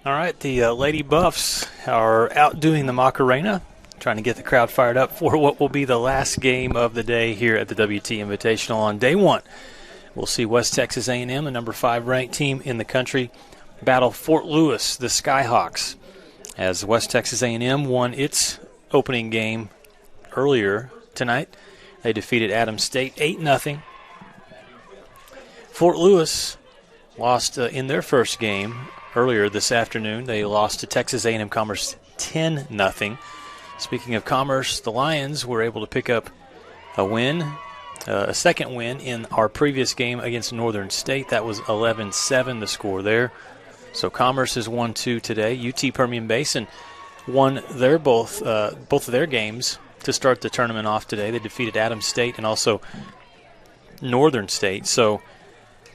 All right, the Lady Buffs are outdoing the Macarena, trying to get the crowd fired up for what will be the last game of the day here at the WT Invitational on day one. We'll see West Texas A&M, the number 5 ranked team in the country, battle Fort Lewis, the Skyhawks, as West Texas A&M won its opening game earlier tonight. They defeated Adams State 8-0. Fort Lewis lost in their first game earlier this afternoon. They lost to Texas A&M Commerce 10-0. Speaking of Commerce, the Lions were able to pick up a win, a second win in our previous game against Northern State. That was 11-7, the score there. So Commerce has won 2 today. UT Permian Basin won both of their games to start the tournament off today. They defeated Adams State and also Northern State. So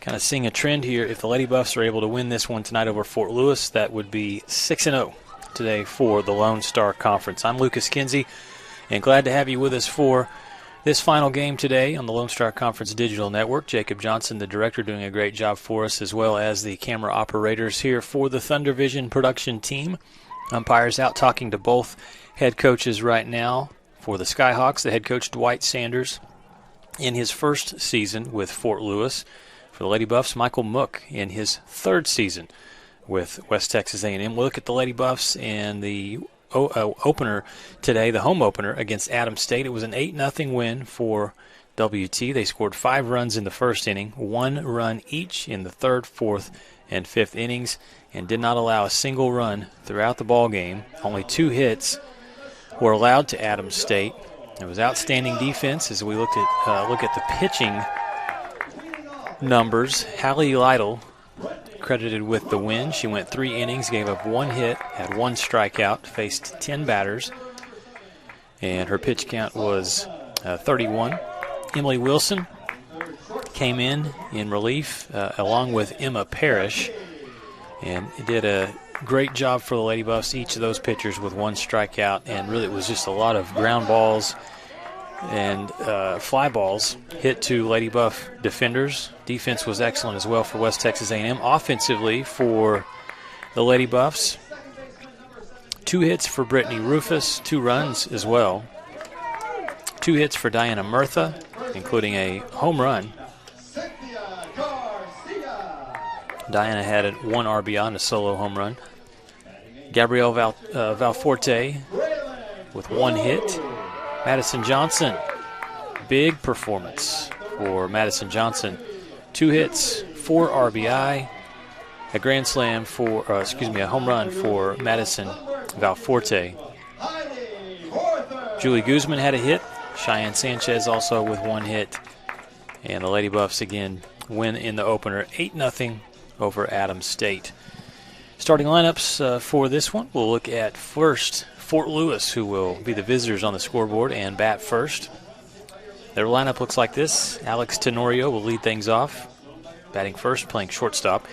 kind of seeing a trend here. If the Lady Buffs are able to win this one tonight over Fort Lewis, that would be 6-0 today for the Lone Star Conference. I'm Lucas Kinsey, and glad to have you with us for this final game today on the Lone Star Conference Digital Network. Jacob Johnson, the director, doing a great job for us, as well as the camera operators here for the Thunder Vision production team. Umpires out talking to both head coaches right now. For the Skyhawks, the head coach Dwight Sanders in his first season with Fort Lewis. For the Lady Buffs, Michael Mook in his third season with West Texas A&M. We'll look at the Lady Buffs and the opener today, the home opener against Adams State. It was an 8-0 win for WT. They scored 5 runs in the first inning, 1 run each in the third, fourth, and fifth innings, and did not allow a single run throughout the ball game. Only 2 hits were allowed to Adams State. It was outstanding defense as we look at the pitching numbers. Hallie Lytle credited with the win. She went 3 innings, gave up 1 hit, had 1 strikeout, faced 10 batters, and her pitch count was 31. Emily Wilson came in relief along with Emma Parrish, and did a great job for the Lady Buffs, each of those pitchers with 1 strikeout, and really it was just a lot of ground balls and fly balls hit to Lady Buff defenders. Defense was excellent as well for West Texas A&M. Offensively for the Lady Buffs, 2 hits for Brittany Rufus, 2 runs as well. 2 hits for Diana Murtha, including a home run. Diana had 1 RBI and a solo home run. Gabrielle Valforte with 1 hit. Madison Johnson, big performance for Madison Johnson. 2 hits, 4 RBI, a home run for Madison Valforte. Julie Guzman had a hit. Cheyenne Sanchez also with 1 hit. And the Lady Buffs again win in the opener, 8-0 over Adams State. Starting lineups for this one, we'll look at first Fort Lewis, who will be the visitors on the scoreboard and bat first. Their lineup looks like this. Alex Tenorio will lead things off, batting first, playing shortstop.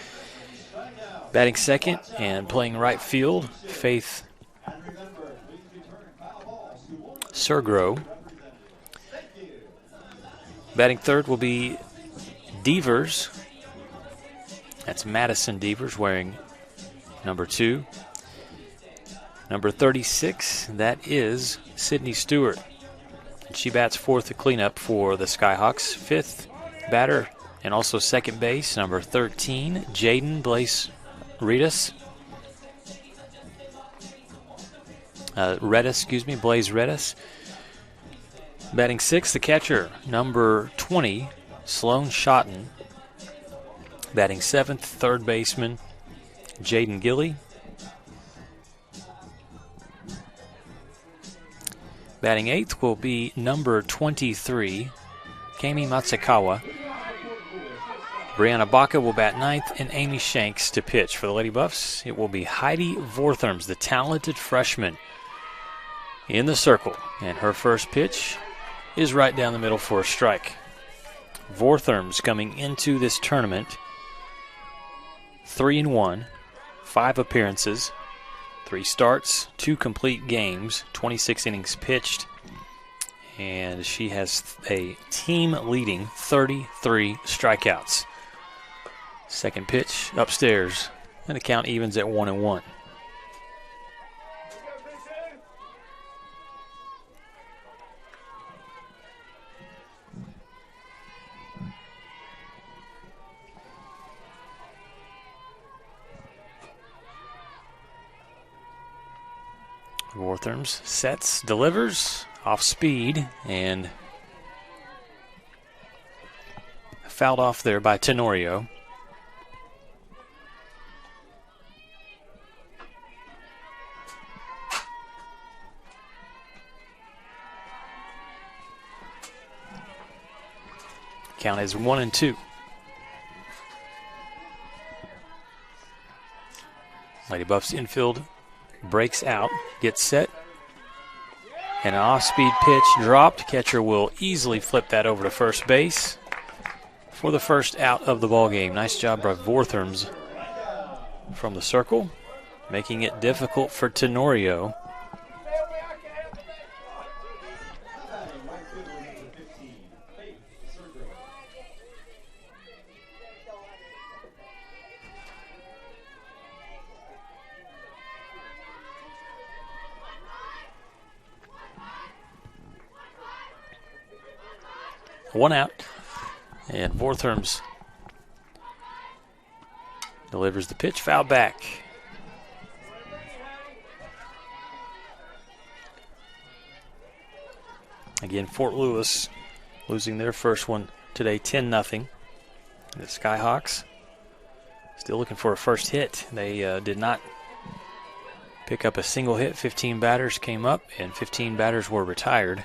Batting second and playing right field, Faith Sergro. Batting third will be Devers. That's Madison Devers wearing number 2. Number 36, that is Sydney Stewart. And she bats fourth at cleanup for the Skyhawks. Fifth batter and also second base, number 13, Jaden Blaze Redis. Blaze Redis. Batting sixth, the catcher, number 20, Sloan Schotten. Batting seventh, third baseman, Jaden Gilly. Batting eighth will be number 23, Kami Matsukawa. Brianna Baca will bat ninth, and Amy Shanks to pitch. For the Lady Buffs, it will be Heidi Vortherms, the talented freshman, in the circle. And her first pitch is right down the middle for a strike. Vortherms coming into this tournament 3-1, 5 appearances, 3 starts, 2 complete games, 26 innings pitched, and she has a team-leading 33 strikeouts. Second pitch upstairs And the count evens at 1-1. Wortherms sets, delivers, off speed, and fouled off there by Tenorio. Count is 1-2. Lady Buffs infield breaks out, gets set, and an off-speed pitch dropped. Catcher will easily flip that over to first base for the first out of the ball game. Nice job by Wortherms from the circle, making it difficult for Tenorio. One out, and Wortherms delivers the pitch, foul back. Again, Fort Lewis losing their first one today, 10-0. The Skyhawks still looking for a first hit. They did not pick up a single hit. 15 batters came up, and 15 batters were retired.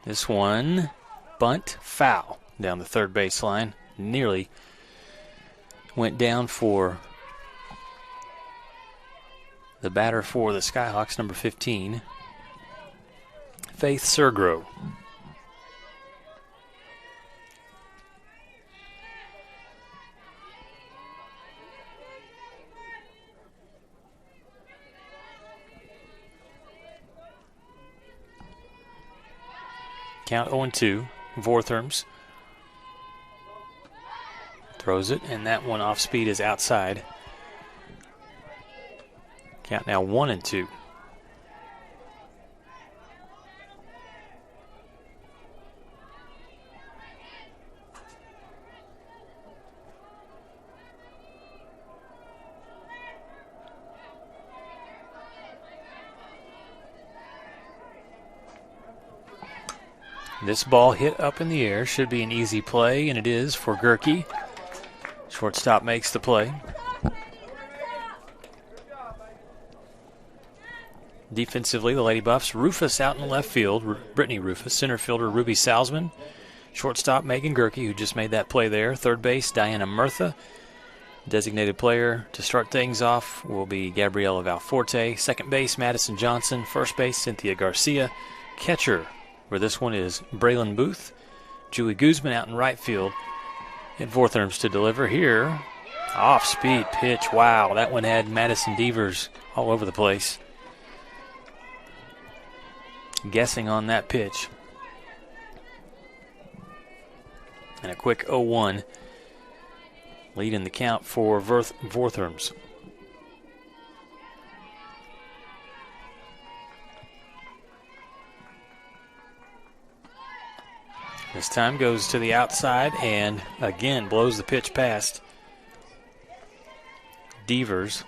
This one, bunt, foul down the third baseline. Nearly went down for the batter for the Skyhawks, number 15, Faith Sergro. Count 0-2. Wortherms throws it, and that one off speed is outside. Count now 1-2. This ball hit up in the air. Should be an easy play, and it is for Gerke. Shortstop makes the play. Defensively, the Lady Buffs, Rufus out in the left field, Brittany Rufus, center fielder Ruby Salzman, shortstop Megan Gerke, who just made that play there, third base Diana Murtha. Designated player to start things off will be Gabriela Valforte, second base Madison Johnson, first base Cynthia Garcia, catcher where this one is Braylon Booth, Julie Guzman out in right field, and Wortherms to deliver here. Off-speed pitch, wow, that one had Madison Devers all over the place. Guessing on that pitch. And a quick 0-1 lead in the count for Wortherms. This time goes to the outside and again blows the pitch past Devers.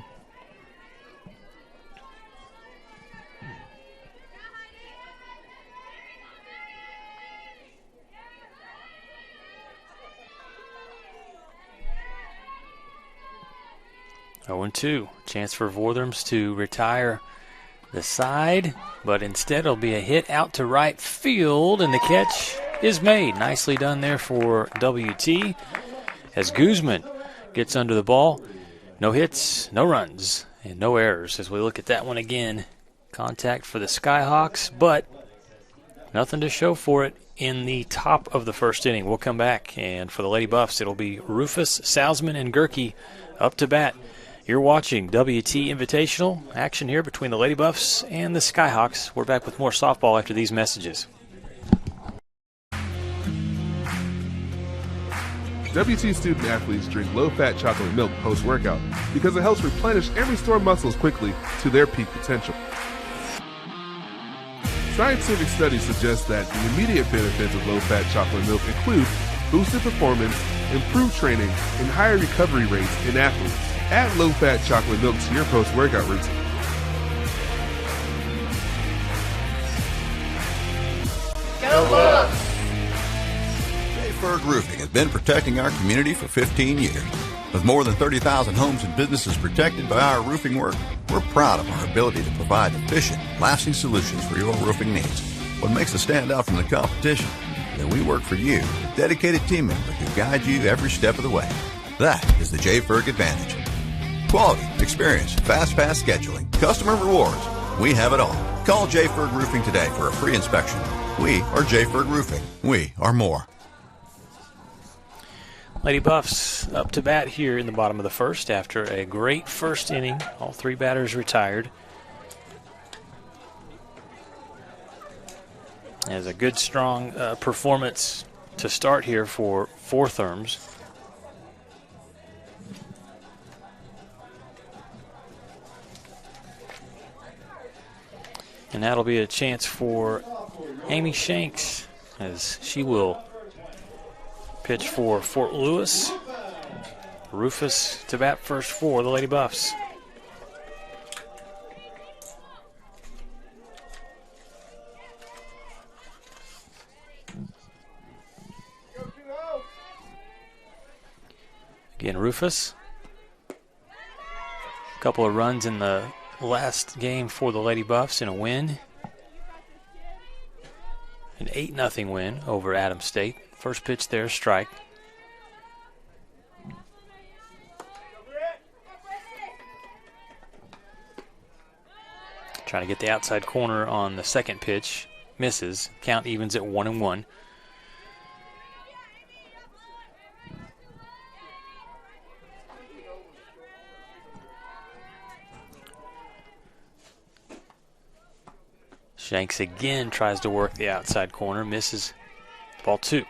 Oh, 0-2. Chance for Wortherms to retire the side, but instead it'll be a hit out to right field, and the catch is made. Nicely done there for WT as Guzman gets under the ball. No hits, no runs, and no errors as we look at that one again. Contact for the Skyhawks, but nothing to show for it in the top of the first inning. We'll come back, and for the Lady Buffs, it'll be Rufus, Salzman, and Gerke up to bat. You're watching WT Invitational. Action here between the Lady Buffs and the Skyhawks. We're back with more softball after these messages. WT student athletes drink low-fat chocolate milk post-workout because it helps replenish and restore muscles quickly to their peak potential. Scientific studies suggest that the immediate benefits of low-fat chocolate milk include boosted performance, improved training, and higher recovery rates in athletes. Add low-fat chocolate milk to your post-workout routine. Go Bucks! Jayberg Roofing has been protecting our community for 15 years. With more than 30,000 homes and businesses protected by our roofing work, we're proud of our ability to provide efficient, lasting solutions for your roofing needs. What makes us stand out from the competition is that we work for you with dedicated team members who guide you every step of the way. That is the Jayberg advantage. Quality, experience, fast scheduling, customer rewards. We have it all. Call Jayberg Roofing today for a free inspection. We are Jayberg Roofing. We are more. Lady Buffs up to bat here in the bottom of the first after a great first inning. All three batters retired. As a good, strong performance to start here for Therms. And that'll be a chance for Amy Shanks as she will pitch for Fort Lewis. Rufus to bat first for the Lady Buffs. Again, Rufus. A couple of runs in the last game for the Lady Buffs in a win. An 8-0 win over Adams State. First pitch there, strike. Trying to get the outside corner on the second pitch. Misses. Count evens at 1-1. Shanks again tries to work the outside corner. Misses. Ball 2.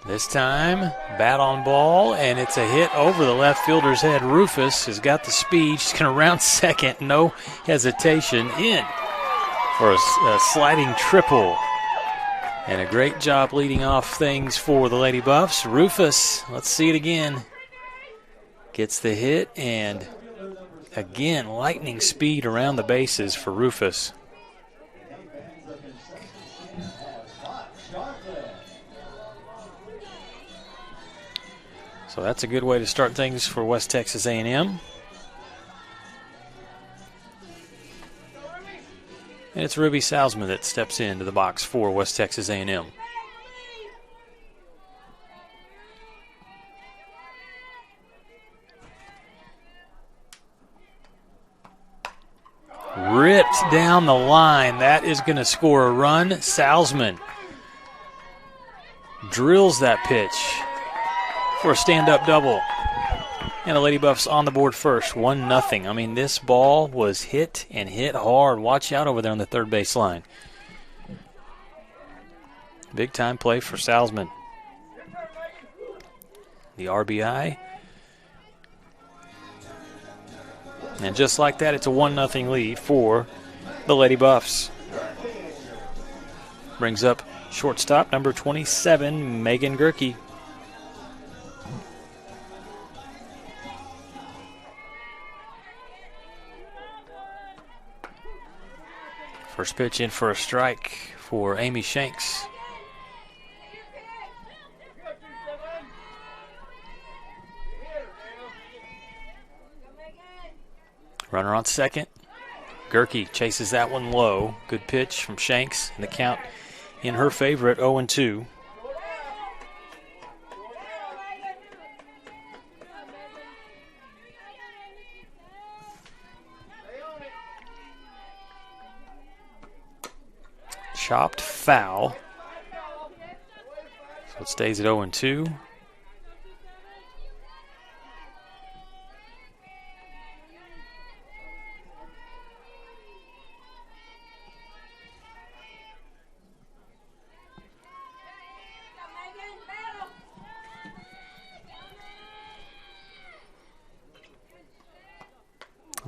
This time, bat on ball, and it's a hit over the left fielder's head. Rufus has got the speed. She's going to round second. No hesitation. In for a sliding triple. And a great job leading off things for the Lady Buffs. Rufus, let's see it again. Gets the hit, and again, lightning speed around the bases for Rufus. So that's a good way to start things for West Texas A&M. And it's Ruby Salzman that steps into the box for West Texas A&M. Ripped down the line. That is going to score a run. Salzman drills that pitch for a stand-up double. And the Lady Buffs on the board first, 1-0. I mean, this ball was hit and hit hard. Watch out over there on the third base line. Big-time play for Salzman. The RBI. And just like that, it's a 1-0 lead for the Lady Buffs. Brings up shortstop, number 27, Megan Gerke. First pitch in for a strike for Amy Shanks. Runner on second. Gerke chases that one low. Good pitch from Shanks, and the count in her favor at 0-2. Chopped foul. So it stays at 0-2.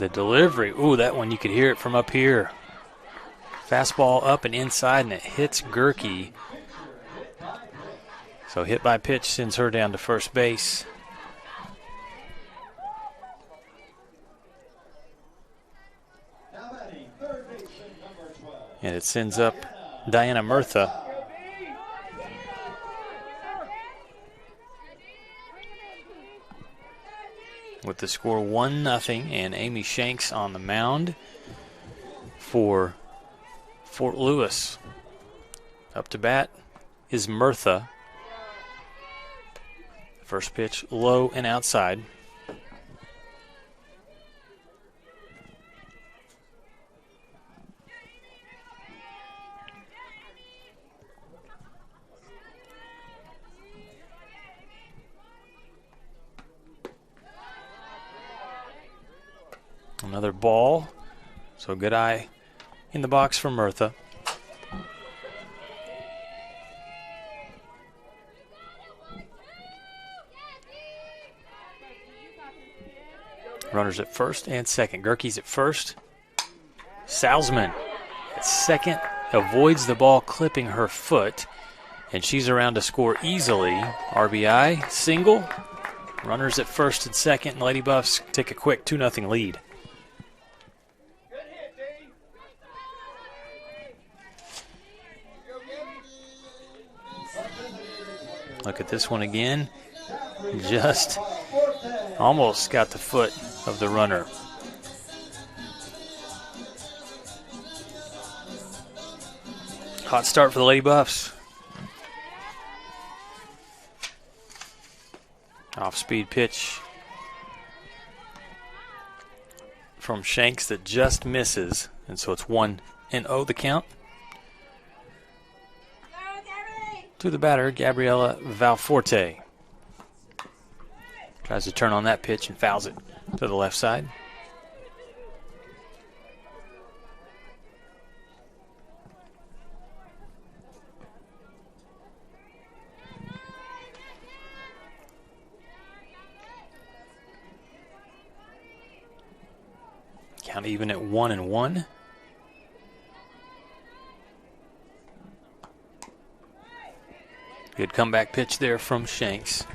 The delivery, ooh, that one you could hear it from up here. Fastball up and inside, and it hits Gerke. So hit by pitch sends her down to first base. And it sends up Diana Murtha. With the score 1-0, and Amy Shanks on the mound for Fort Lewis. Up to bat is Murtha. First pitch low and outside. Another ball. So good eye in the box for Murtha. Runners at first and second. Gerke's at first. Salzman at second avoids the ball clipping her foot, and she's around to score easily. RBI, single. Runners at first and second, and Lady Buffs take a quick 2-0 lead. Look at this one again. Just almost got the foot of the runner. Hot start for the Lady Buffs. Off-speed pitch from Shanks that just misses, and so it's 1-0 the count. To the batter, Gabriela Valforte. Tries to turn on that pitch and fouls it to the left side. Count even at 1-1. Good comeback pitch there from Shanks.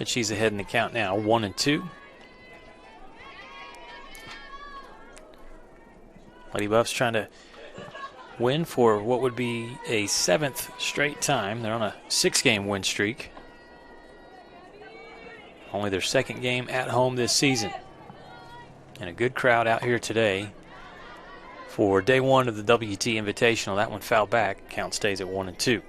And she's ahead in the count now, 1-2. Lady Buffs trying to win for what would be a 7th straight time. They're on a 6-game win streak. Only their 2nd game at home this season. And a good crowd out here today for day 1 of the WT Invitational. That one fouled back. Count stays at 1-2.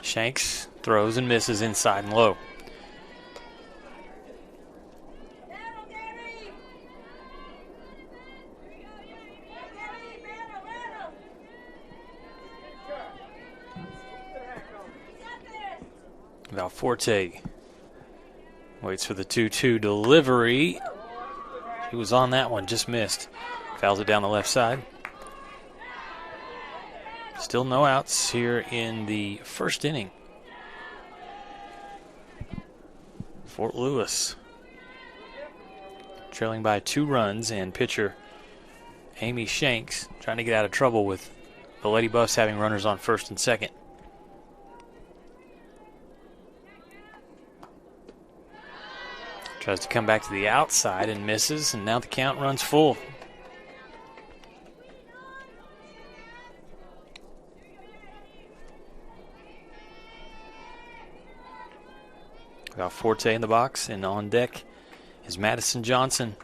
Shanks throws and misses inside and low. Valforte waits for the 2-2 delivery. He was on that one, just missed. Fouls it down the left side. Still no outs here in the first inning. Fort Lewis trailing by 2 runs, and pitcher Amy Shanks trying to get out of trouble with the Lady Buffs having runners on first and second. Tries to come back to the outside and misses, and now the count runs full. Got Forte in the box, and on deck is Madison Johnson.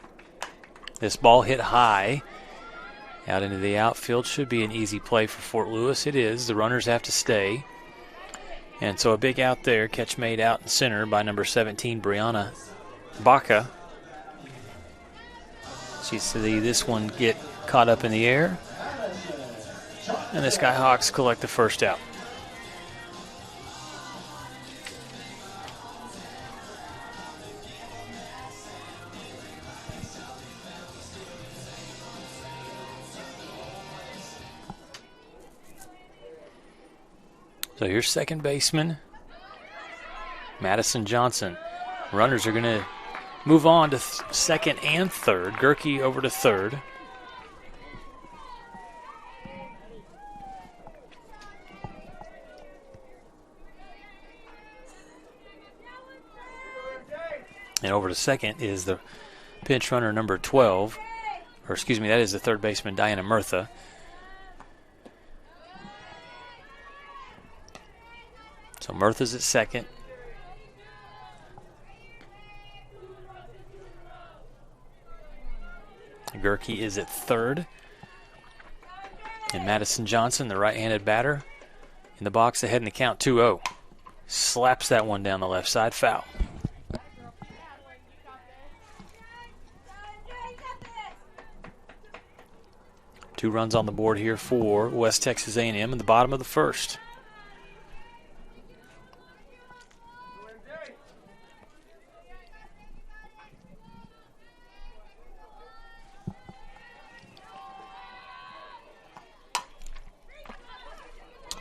This ball hit high out into the outfield. Should be an easy play for Fort Lewis. It is. The runners have to stay. And so a big out there. Catch made out in center by number 17, Brianna Baca. She see this one get caught up in the air. And the Skyhawks collect the first out. So here's second baseman Madison Johnson. Runners are going to move on to second and third. Gerke over to third. And over to second is the pinch runner number 12. Or excuse me, that is the third baseman, Diana Murtha. So Murtha's at second. Gerke is at third. And Madison Johnson, the right-handed batter, in the box ahead in the count 2-0. Slaps that one down the left side, foul. Two runs on the board here for West Texas A&M in the bottom of the first.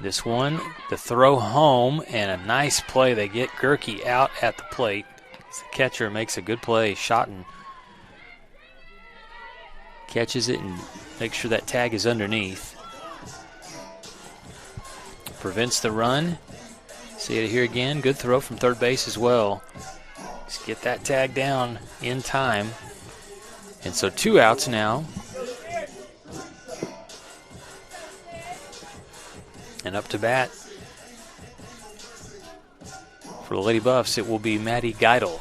This one, the throw home, and a nice play. They get Gerke out at the plate. The catcher makes a good play. Schotten catches it and makes sure that tag is underneath. Prevents the run. See it here again. Good throw from third base as well. Just get that tag down in time. And so 2 outs now. And up to bat for the Lady Buffs, it will be Maddie Geidel.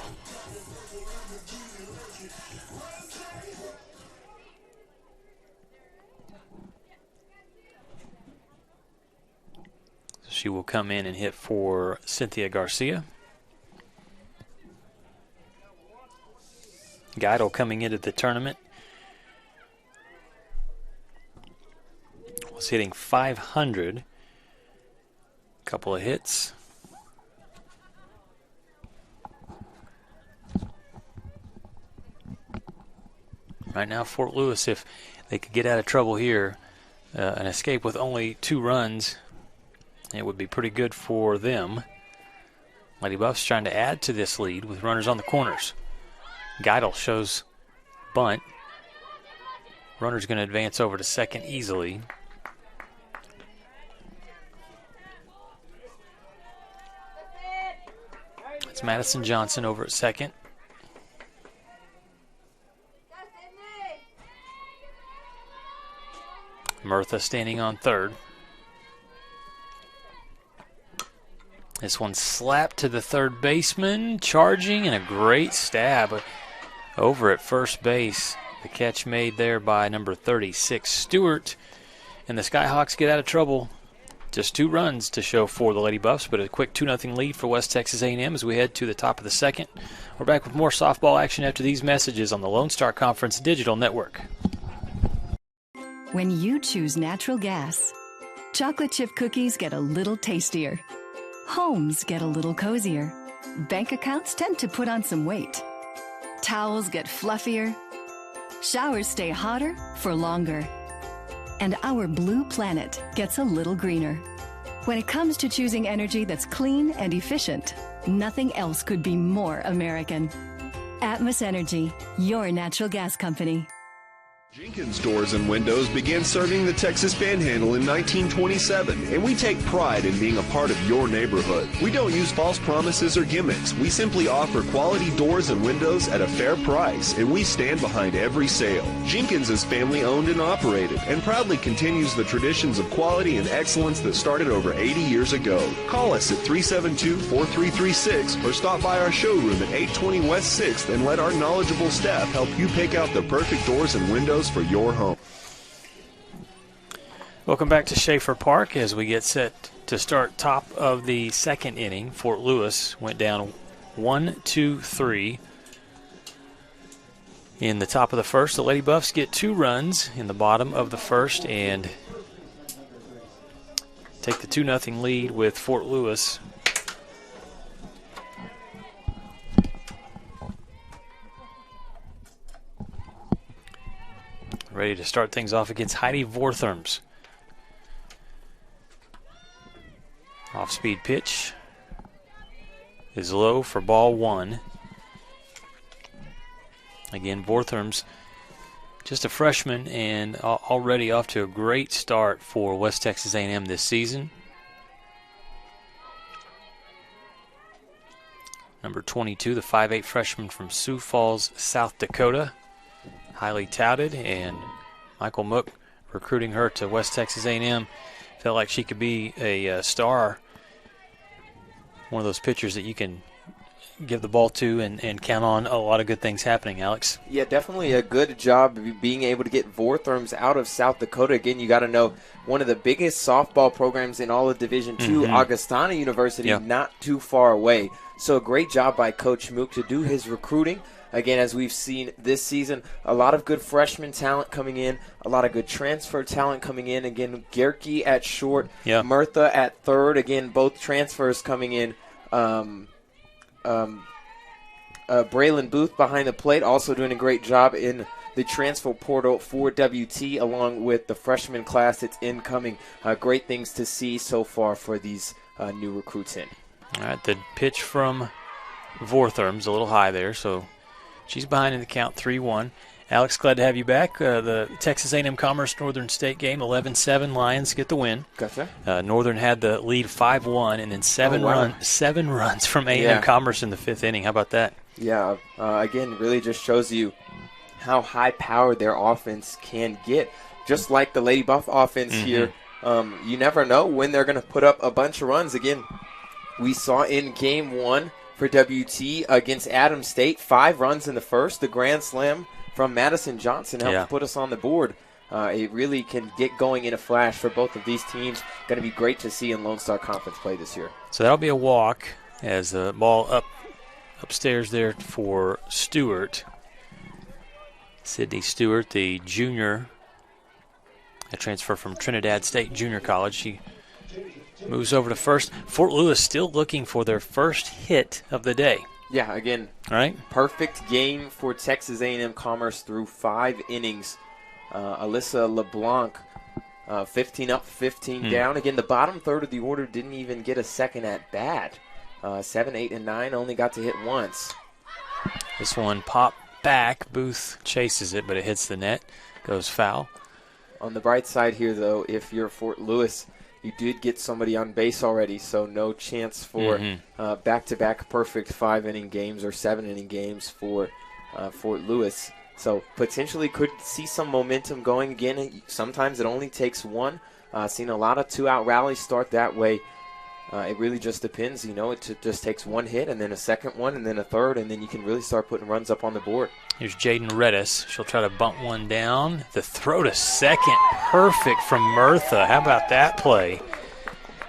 She will come in and hit for Cynthia Garcia. Geidel coming into the tournament was hitting .500. Couple of hits. Right now, Fort Lewis, if they could get out of trouble here, an escape with only 2 runs, it would be pretty good for them. Lady Buffs trying to add to this lead with runners on the corners. Geidel shows bunt. Runner's going to advance over to second easily. It's Madison Johnson over at second. Murtha standing on third. This one slapped to the third baseman, charging, and a great stab over at first base. The catch made there by number 36, Stewart. And the Skyhawks get out of trouble. Just 2 runs to show for the Lady Buffs, but a quick 2-0 lead for West Texas A&M as we head to the top of the second. We're back with more softball action after these messages on the Lone Star Conference Digital Network. When you choose natural gas, chocolate chip cookies get a little tastier. Homes get a little cozier. Bank accounts tend to put on some weight. Towels get fluffier. Showers stay hotter for longer. And our blue planet gets a little greener. When it comes to choosing energy that's clean and efficient, nothing else could be more American. Atmos Energy, your natural gas company. Jenkins Doors and Windows began serving the Texas Panhandle in 1927, and we take pride in being a part of your neighborhood. We don't use false promises or gimmicks. We simply offer quality doors and windows at a fair price, and we stand behind every sale. Jenkins is family owned and operated, and proudly continues the traditions of quality and excellence that started over 80 years ago. Call us at 372-4336 or stop by our showroom at 820 West 6th and let our knowledgeable staff help you pick out the perfect doors and windows for your home. Welcome back to Schaefer Park as we get set to start top of the second inning. Fort Lewis went down 1-2-3 in the top of the first. The Lady Buffs get 2 runs in the bottom of the first and take the 2-0 lead with Fort Lewis. Ready to start things off against Heidi Vortherms. Off-speed pitch is low for ball 1. Again, Vortherm's just a freshman and already off to a great start for West Texas A&M this season. Number 22, the 5'8 freshman from Sioux Falls, South Dakota. Highly touted, and Michael Mook recruiting her to West Texas A&M. Felt like she could be a star. One of those pitchers that you can give the ball to and count on a lot of good things happening, Alex. Yeah, definitely a good job being able to get Vortherms out of South Dakota. Again, you got to know one of the biggest softball programs in all of Division II, Augustana University, not too far away. So a great job by Coach Mook to do his recruiting. Again, as we've seen this season, a lot of good freshman talent coming in, a lot of good transfer talent coming in. Again, Gerke at short, Murtha at third. Again, both transfers coming in. Braylon Booth behind the plate, also doing a great job in the transfer portal for WT, along with the freshman class that's incoming. Great things to see so far for these new recruits in. All right, the pitch from Vortherm's a little high there, so she's behind in the count 3-1. Alex, glad to have you back. The Texas A&M Commerce Northern State game, 11-7, Lions get the win. Gotcha. Northern had the lead 5-1, and then seven runs from A&M Commerce in the 5th inning. How about that? Yeah, again, really just shows you how high-powered their offense can get. Just like the Lady Buff offense here, you never know when they're going to put up a bunch of runs. Again, we saw in Game 1 for WT against Adams State, 5 runs in the first. The grand slam from Madison Johnson helped put us on the board. It really can get going in a flash for both of these teams. Going to be great to see in Lone Star Conference play this year. So that'll be a walk as the ball upstairs there for Stewart. Sydney Stewart, the junior, a transfer from Trinidad State Junior College. She moves over to first. Fort Lewis still looking for their first hit of the day. Yeah, again, perfect game for Texas A&M Commerce through 5 innings. Alyssa LeBlanc, 15 up, 15 down. Again, the bottom third of the order didn't even get a second at bat. 7, 8, and 9 only got to hit once. This one popped back. Booth chases it, but it hits the net. Goes foul. On the bright side here, though, if you're Fort Lewis, you did get somebody on base already, so no chance for back-to-back perfect 5-inning games or 7-inning games for Fort Lewis. So potentially could see some momentum going again. Sometimes it only takes one. Seen a lot of 2-out rallies start that way. It really just depends. You know, it just takes one hit and then a second one and then a third, and then you can really start putting runs up on the board. Here's Jaden Redis. She'll try to bunt one down. The throw to second, perfect from Murtha. How about that play?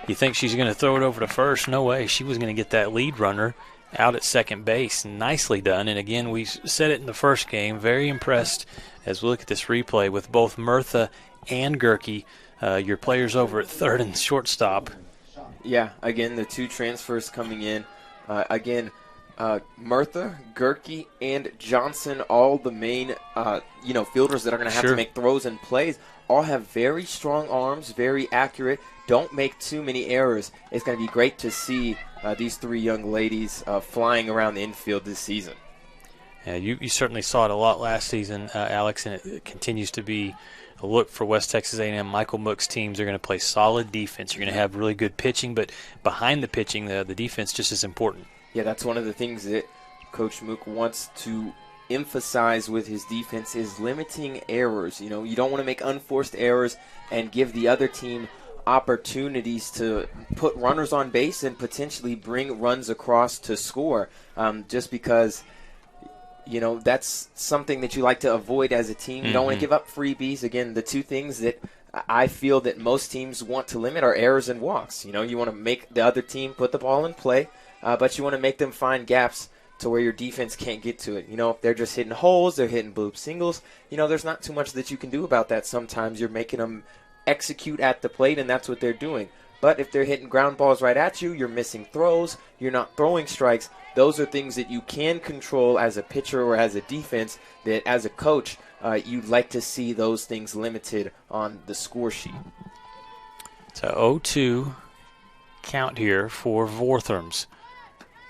You think she's going to throw it over to first? No way. She was going to get that lead runner out at second base. Nicely done. And again, we said it in the first game. Very impressed as we look at this replay with both Murtha and Gerke, your players over at third and shortstop. Yeah, again, the 2 transfers coming in. Murtha, Gerke, and Johnson, all the main fielders that are going to have to make throws and plays, all have very strong arms, very accurate, don't make too many errors. It's going to be great to see these 3 young ladies flying around the infield this season. Yeah, you certainly saw it a lot last season, Alex, and it continues to be a look for West Texas A&M. Michael Mook's teams are going to play solid defense. You're going to have really good pitching, but behind the pitching, the defense just as important. Yeah, that's one of the things that Coach Mook wants to emphasize with his defense is limiting errors. You know, you don't want to make unforced errors and give the other team opportunities to put runners on base and potentially bring runs across to score, just because that's something that you like to avoid as a team. You don't want to give up freebies. Again, the 2 things that I feel that most teams want to limit are errors and walks. You want to make the other team put the ball in play, but you want to make them find gaps to where your defense can't get to it. If they're just hitting holes, they're hitting bloop singles, there's not too much that you can do about that. Sometimes you're making them execute at the plate, and that's what they're doing. But if they're hitting ground balls right at you, you're missing throws, you're not throwing strikes. Those are things that you can control as a pitcher or as a defense that as a coach, you'd like to see those things limited on the score sheet. So 0-2 count here for Vortherms.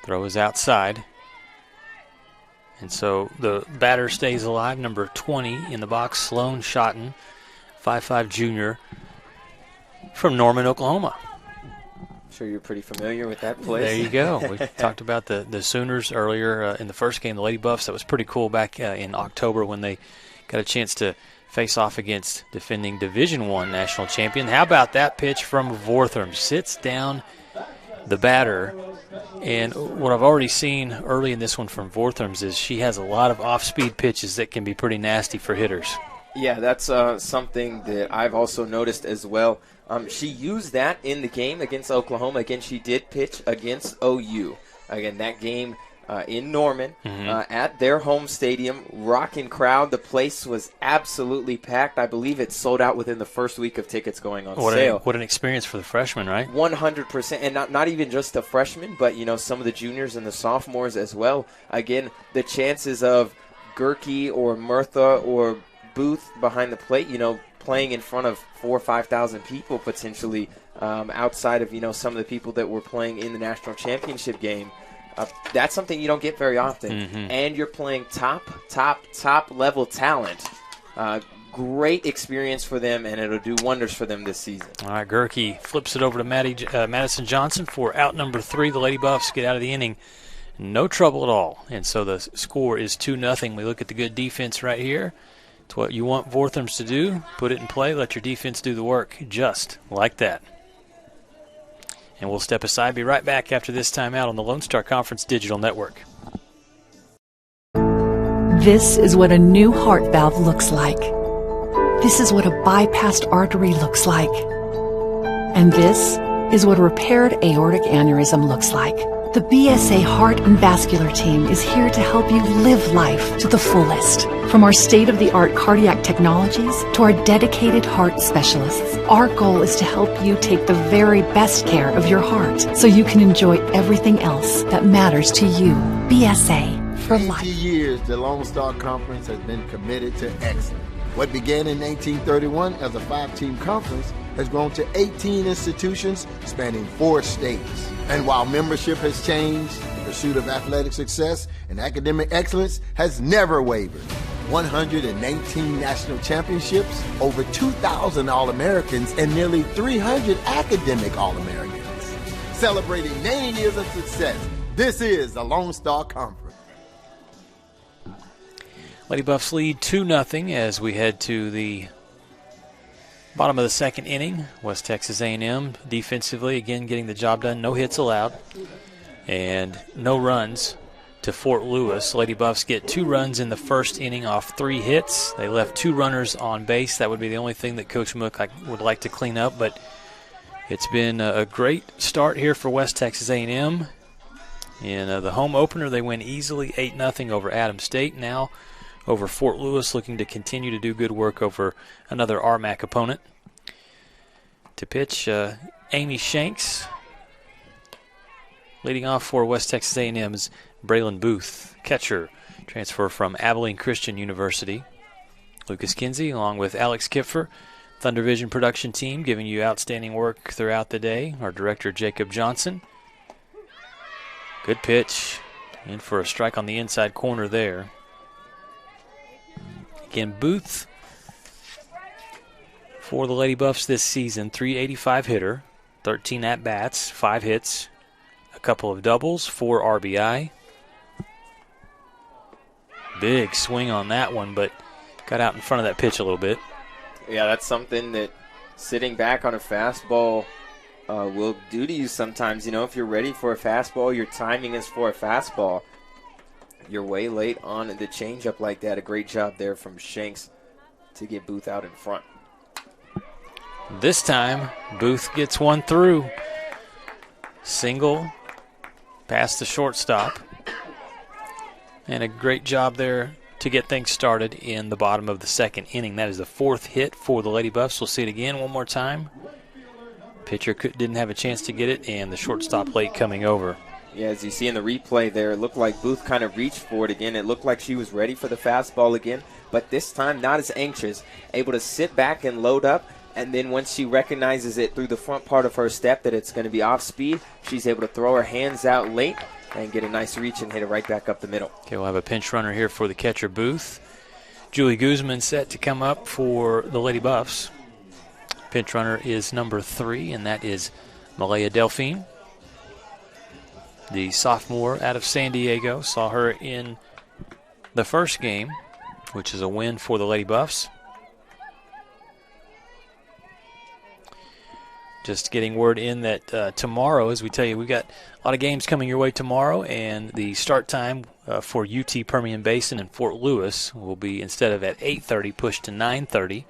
Throw is outside. And so the batter stays alive, number 20 in the box, Sloan Schotten, 5'5" junior from Norman, Oklahoma. I'm sure you're pretty familiar with that place. There you go. We talked about the Sooners earlier in the first game, the Lady Buffs. That was pretty cool back in October when they got a chance to face off against defending Division I national champion. How about that pitch from Vortherms? Sits down the batter. And what I've already seen early in this one from Vortherms is she has a lot of off-speed pitches that can be pretty nasty for hitters. Yeah, that's something that I've also noticed as well. She used that in the game against Oklahoma. Again, she did pitch against OU. Again, that game in Norman at their home stadium, rocking crowd. The place was absolutely packed. I believe it sold out within the first week of tickets going on sale. What an experience for the freshmen, right? 100%, and not even just the freshmen, but some of the juniors and the sophomores as well. Again, the chances of Gerke or Murtha or Booth behind the plate, playing in front of 4,000 or 5,000 people potentially, outside of some of the people that were playing in the national championship game. That's something you don't get very often. And you're playing top level talent. Great experience for them, and it'll do wonders for them this season. All right, Gerke flips it over to Madison Johnson for out number 3. The Lady Buffs get out of the inning. No trouble at all. And so the score is 2-0. We look at the good defense right here. It's what you want Vortherms to do. Put it in play. Let your defense do the work just like that. And we'll step aside. Be right back after this timeout on the Lone Star Conference Digital Network. This is what a new heart valve looks like. This is what a bypassed artery looks like. And this is what a repaired aortic aneurysm looks like. The BSA Heart and Vascular Team is here to help you live life to the fullest. From our state-of-the-art cardiac technologies to our dedicated heart specialists, our goal is to help you take the very best care of your heart so you can enjoy everything else that matters to you. BSA for life. 80 years, the Lone Star Conference has been committed to excellence. What began in 1931 as a 5-team conference has grown to 18 institutions spanning 4 states. And while membership has changed, the pursuit of athletic success and academic excellence has never wavered. 119 national championships, over 2,000 All-Americans, and nearly 300 academic All-Americans. Celebrating 90 years of success, this is the Lone Star Conference. Lady Buffs lead 2-0 as we head to the bottom of the second inning. West Texas A&M defensively, again, getting the job done. No hits allowed and no runs to Fort Lewis. Lady Buffs get 2 runs in the first inning off 3 hits. They left 2 runners on base. That would be the only thing that Coach Mook would like to clean up, but it's been a great start here for West Texas A&M. In the home opener, they win easily 8-0 over Adams State. Now over Fort Lewis, looking to continue to do good work over another RMAC opponent. To pitch, Amy Shanks. Leading off for West Texas A&M is Braylon Booth, catcher, transfer from Abilene Christian University. Lucas Kinsey, along with Alex Kipfer, Thunder Vision production team, giving you outstanding work throughout the day. Our director, Jacob Johnson. Good pitch. In for a strike on the inside corner there. Again, Booth for the Lady Buffs this season, .385 hitter, 13 at-bats, 5 hits, a couple of doubles, 4 RBI. Big swing on that one, but got out in front of that pitch a little bit. Yeah, that's something that sitting back on a fastball will do to you sometimes. If you're ready for a fastball, your timing is for a fastball. You're way late on the changeup like that. A great job there from Shanks to get Booth out in front. This time, Booth gets one through. Single past the shortstop. And a great job there to get things started in the bottom of the second inning. That is the 4th hit for the Lady Buffs. We'll see it again one more time. Pitcher didn't have a chance to get it, and the shortstop late coming over. Yeah, as you see in the replay there, it looked like Booth kind of reached for it again. It looked like she was ready for the fastball again, but this time not as anxious, able to sit back and load up And then once she recognizes it through the front part of her step that it's going to be off speed, she's able to throw her hands out late and get a nice reach and hit it right back up the middle. Okay, we'll have a pinch runner here for the catcher booth. Julie Guzman set to come up for the Lady Buffs. Pinch runner is number 3, and that is Malaya Delphine, the sophomore out of San Diego. Saw her in the first game, which is a win for the Lady Buffs. Just getting word in that tomorrow, as we tell you, we've got a lot of games coming your way tomorrow, and the start time for UT Permian Basin and Fort Lewis will be, instead of at 8:30, pushed to 9:30.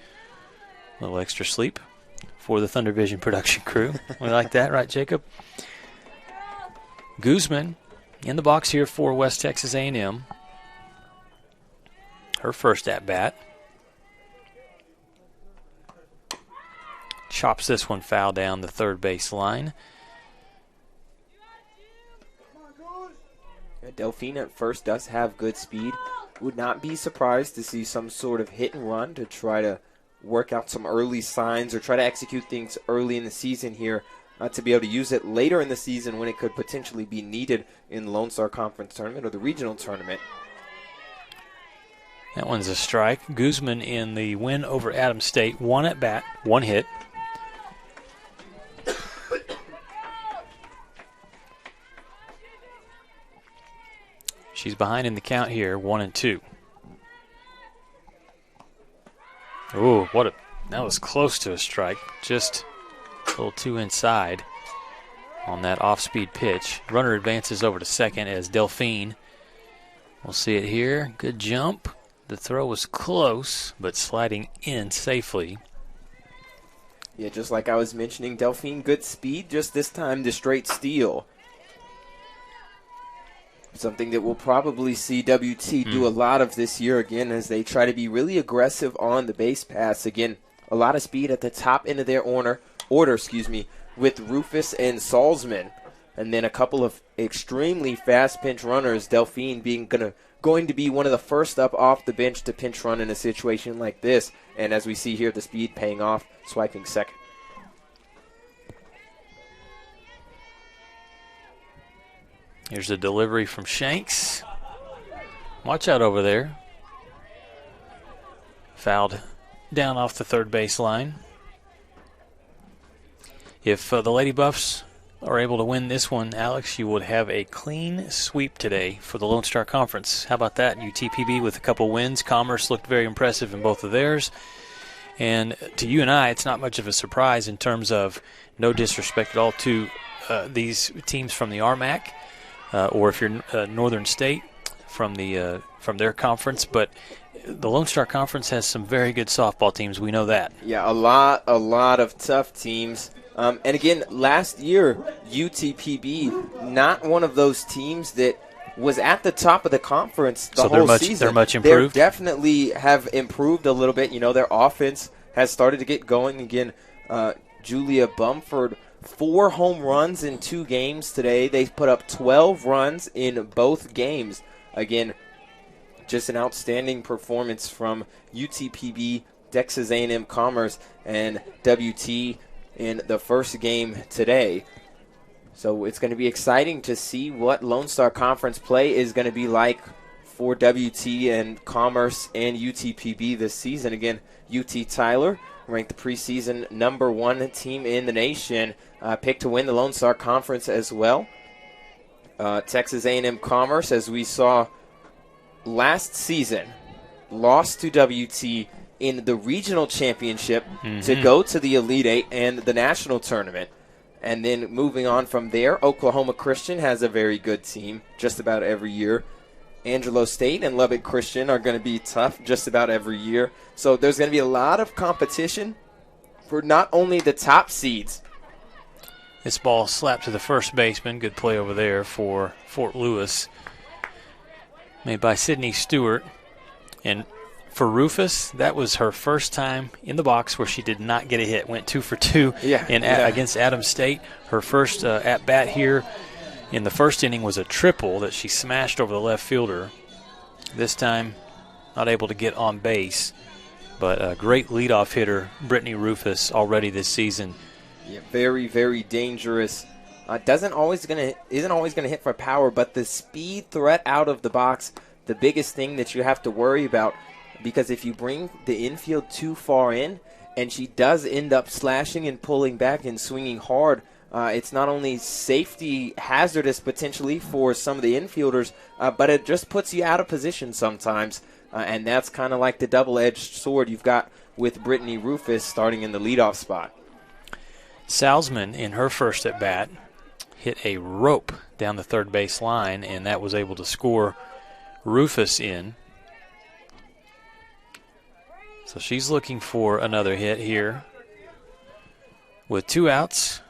A little extra sleep for the Thunder Vision production crew. We like that, right, Jacob? Guzman in the box here for West Texas A&M. Her first at-bat. Chops this one foul down the third base line. Delphine at first does have good speed. Would not be surprised to see some sort of hit and run to try to work out some early signs or try to execute things early in the season here to be able to use it later in the season when it could potentially be needed in the Lone Star Conference tournament or the regional tournament. That one's a strike. Guzman in the win over Adams State. 1 at bat, 1 hit. She's behind in the count here, 1-2. Ooh, that was close to a strike. Just a little too inside on that off-speed pitch. Runner advances over to second as Delphine. We'll see it here. Good jump. The throw was close, but sliding in safely. Yeah, just like I was mentioning, Delphine, good speed, just this time the straight steal. Something that we'll probably see WT do a lot of this year again as they try to be really aggressive on the base pass. Again, a lot of speed at the top end of their order, with Rufus and Salzman. And then a couple of extremely fast pinch runners, Delphine going to be one of the first up off the bench to pinch run in a situation like this. And as we see here, the speed paying off, swiping second. Here's a delivery from Shanks. Watch out over there. Fouled down off the third base line. If the Lady Buffs are able to win this one, Alex, you would have a clean sweep today for the Lone Star Conference. How about that? UTPB with a couple wins. Commerce looked very impressive in both of theirs. And to you and I, it's not much of a surprise in terms of no disrespect at all to these teams from the RMAC. Or if you're Northern State from their conference, but the Lone Star Conference has some very good softball teams. We know that. Yeah, a lot of tough teams. And again, last year UTPB, not one of those teams that was at the top of the conference the whole season. They're much improved. They definitely have improved a little bit. You know, their offense has started to get going again. Julia Bumford. 4 home runs in 2 games today. They put up 12 runs in both games. Again, just an outstanding performance from UTPB, Texas A&M Commerce, and WT in the first game today. So it's going to be exciting to see what Lone Star Conference play is going to be like for WT and Commerce and UTPB this season. Again, UT Tyler, ranked the preseason number 1 team in the nation, picked to win the Lone Star Conference as well. Texas A&M Commerce, as we saw last season, lost to WT in the regional championship to go to the Elite Eight and the national tournament. And then moving on from there, Oklahoma Christian has a very good team just about every year. Angelo State and Lubbock Christian are going to be tough just about every year. So there's going to be a lot of competition for not only the top seeds. This ball slapped to the first baseman. Good play over there for Fort Lewis. Made by Sydney Stewart. And for Rufus, that was her first time in the box where she did not get a hit. Went 2 for 2 against Adams State. Her first at-bat here in the first inning was a triple that she smashed over the left fielder. This time, not able to get on base. But a great leadoff hitter, Brittany Rufus, already this season. Yeah, very, very dangerous. Isn't always gonna hit for power, but the speed threat out of the box, the biggest thing that you have to worry about, because if you bring the infield too far in, and she does end up slashing and pulling back and swinging hard, it's not only safety hazardous potentially for some of the infielders, but it just puts you out of position sometimes. And that's kind of like the double-edged sword you've got with Brittany Rufus starting in the leadoff spot. Salzman, in her first at-bat, hit a rope down the third base line, and that was able to score Rufus in. So she's looking for another hit here. With 2 outs,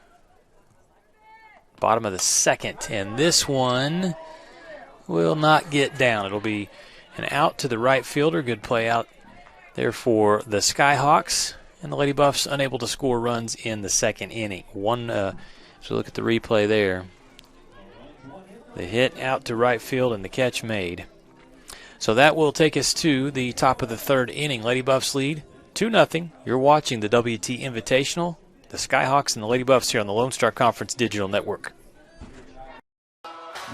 bottom of the second, and this one will not get down. It'll be an out to the right fielder. Good play out there for the Skyhawks. And the Lady Buffs unable to score runs in the second inning. So look at the replay there. The hit out to right field and the catch made. So that will take us to the top of the third inning. Lady Buffs lead 2-0. You're watching the WT Invitational. The Skyhawks and the Lady Buffs here on the Lone Star Conference Digital Network.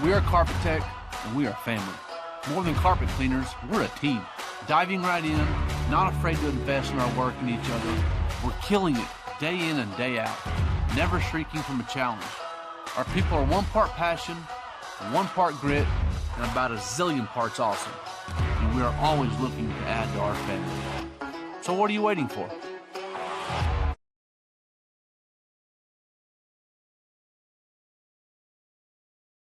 We are Carpet Tech, and we are family. More than carpet cleaners, we're a team. Diving right in, not afraid to invest in our work and each other. We're killing it day in and day out, never shrinking from a challenge. Our people are 1 part passion, 1 part grit, and about a zillion parts awesome. And we are always looking to add to our family. So what are you waiting for?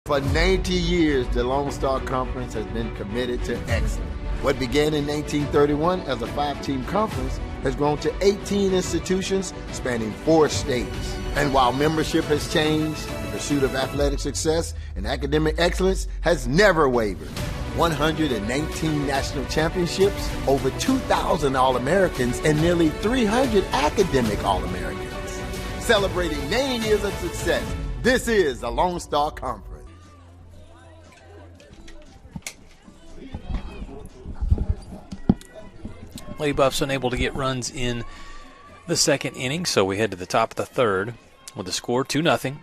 For 90 years, the Lone Star Conference has been committed to excellence. What began in 1931 as a 5-team conference has grown to 18 institutions spanning 4 states. And while membership has changed, the pursuit of athletic success and academic excellence has never wavered. 119 national championships, over 2,000 All-Americans, and nearly 300 academic All-Americans. Celebrating 90 years of success, this is the Lone Star Conference. Lady Buffs unable to get runs in the second inning, so we head to the top of the third with the score 2-0.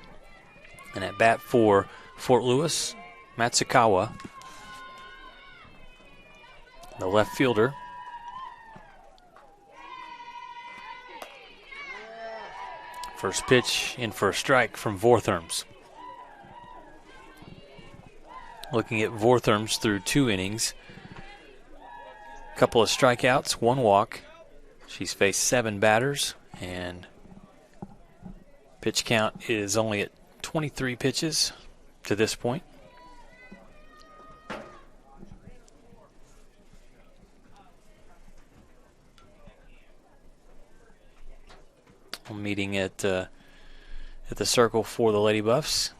And at bat for Fort Lewis, Matsukawa, the left fielder. First pitch in for a strike from Vortherms. Looking at Vortherms through 2 innings. Couple of strikeouts, 1 walk. She's faced 7 batters, and pitch count is only at 23 pitches to this point. Meeting at the circle for the Lady Buffs,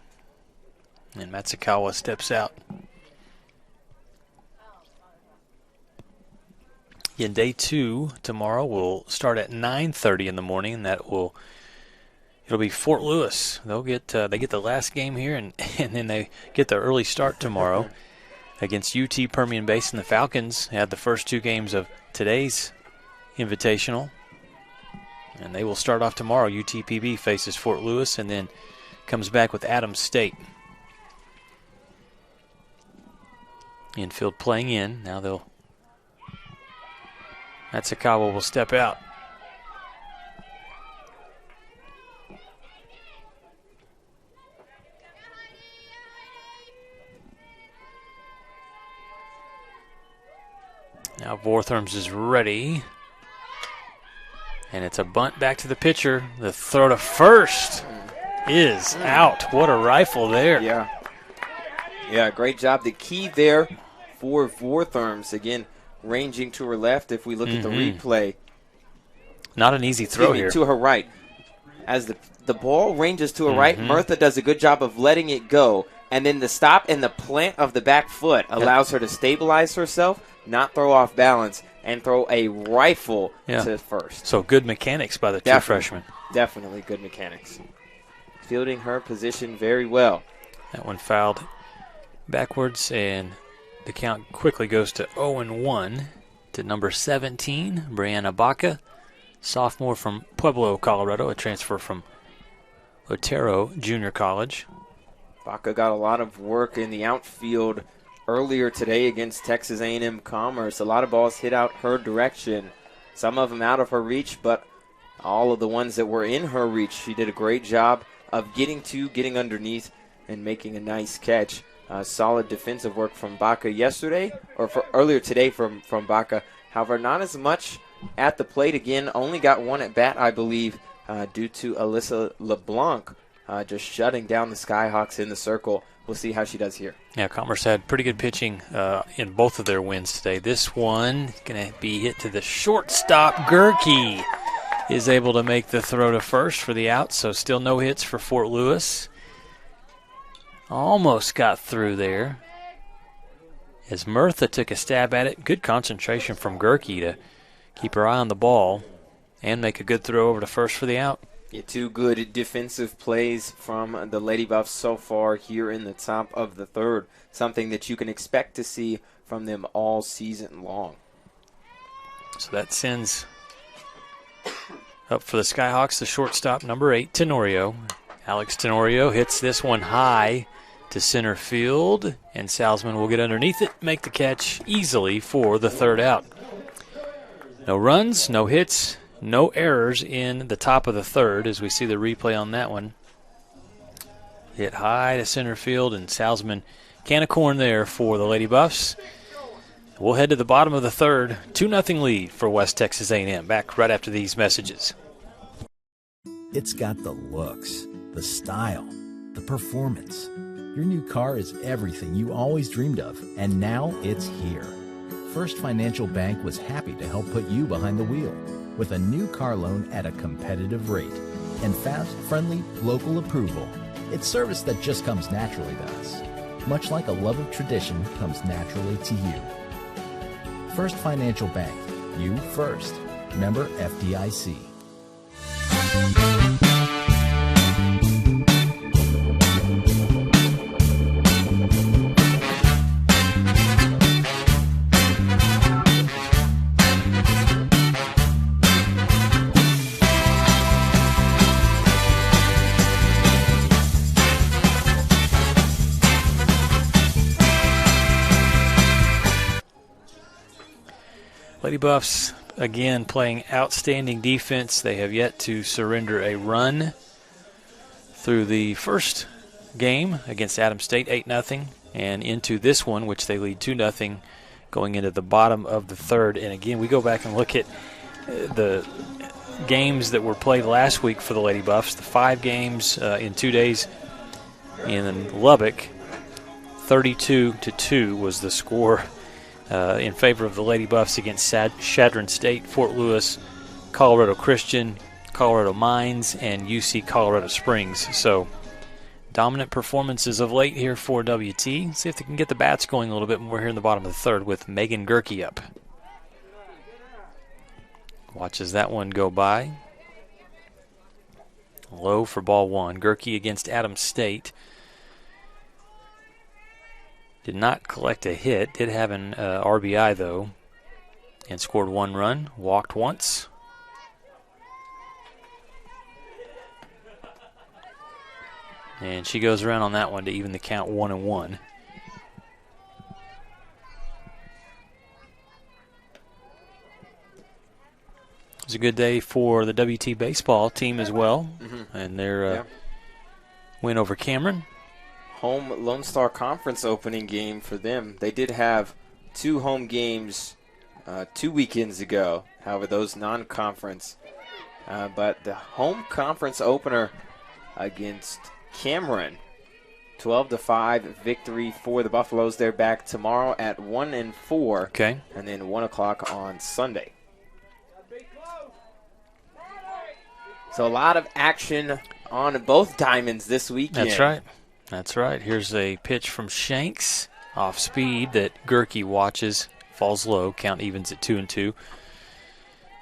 and Matsukawa steps out. In day 2 tomorrow will start at 9:30 in the morning, and it'll be Fort Lewis. They get the last game here, and then they get the early start tomorrow against UT Permian Basin. The Falcons had the first 2 games of today's Invitational, and they will start off tomorrow. UTPB faces Fort Lewis and then comes back with Adams State. Infield playing in. Now Matsukawa will step out. Now Vortherms is ready. And it's a bunt back to the pitcher. The throw to first is out. What a rifle there. Yeah, great job. The key there for Vortherms, again, ranging to her left if we look at the replay. Not an easy throw here. To her right. As the ball ranges to her right, Murtha does a good job of letting it go. And then the stop and the plant of the back foot allows her to stabilize herself, not throw off balance, and throw a rifle to first. So good mechanics by the 2 freshmen. Definitely good mechanics. Fielding her position very well. That one fouled backwards, and the count quickly goes to 0-1. to number 17, Brianna Baca, sophomore from Pueblo, Colorado, a transfer from Otero Junior College. Baca got a lot of work in the outfield earlier today against Texas A&M Commerce. A lot of balls hit out her direction, some of them out of her reach, but all of the ones that were in her reach, she did a great job of getting underneath and making a nice catch. Solid defensive work from Baca yesterday, or earlier today from Baca. However, not as much at the plate. Again, only got one at bat, I believe, due to Alyssa LeBlanc just shutting down the Skyhawks in the circle. We'll see how she does here. Yeah, Commerce had pretty good pitching in both of their wins today. This one going to be hit to the shortstop. Gerke is able to make the throw to first for the out, so still no hits for Fort Lewis. Almost got through there as Murtha took a stab at it. Good concentration from Gerke to keep her eye on the ball and make a good throw over to first for the out. Yeah, two good defensive plays from the Lady Buffs so far here in the top of the third. Something that you can expect to see from them all season long. So that sends up for the Skyhawks the shortstop, number 8, Tenorio. Alex Tenorio hits this one high to center field, and Salzman will get underneath it, make the catch easily for the third out. No runs, no hits, no errors in the top of the third as we see the replay on that one. Hit high to center field, and Salzman can of corn there for the Lady Buffs. We'll head to the bottom of the third, 2-0 lead for West Texas A&M. Back right after these messages. It's got the looks, the style, the performance. Your new car is everything you always dreamed of, and now it's here. First Financial Bank was happy to help put you behind the wheel with a new car loan at a competitive rate and fast, friendly, local approval. It's service that just comes naturally to us, much like a love of tradition comes naturally to you. First Financial Bank, you first. Member FDIC. Lady Buffs, again, playing outstanding defense. They have yet to surrender a run through the first game against Adams State, 8-0, and into this one, which they lead 2-0, going into the bottom of the third. And again, we go back and look at the games that were played last week for the Lady Buffs, the 5 games in 2 days in Lubbock. 32-2 was the score in favor of the Lady Buffs against Chadron State, Fort Lewis, Colorado Christian, Colorado Mines, and UC Colorado Springs. So dominant performances of late here for WT. See if they can get the bats going a little bit more here in the bottom of the third with Megan Gerke up. Watches that one go by. Low for ball one. Gerke against Adams State. Did not collect a hit. Did have an RBI, though, and scored 1 run. Walked once. And she goes around on that one to even the count 1-1. It was a good day for the WT baseball team as well, and their win over Cameron. Home Lone Star Conference opening game for them. They did have 2 home games 2 weekends ago. However, those non-conference. But the home conference opener against Cameron, 12-5 victory for the Buffaloes. They're back tomorrow at 1 and 4. Okay. And then 1 o'clock on Sunday. So a lot of action on both diamonds this weekend. That's right. That's right. Here's a pitch from Shanks off speed that Gerke watches. Falls low. Count evens at 2-2.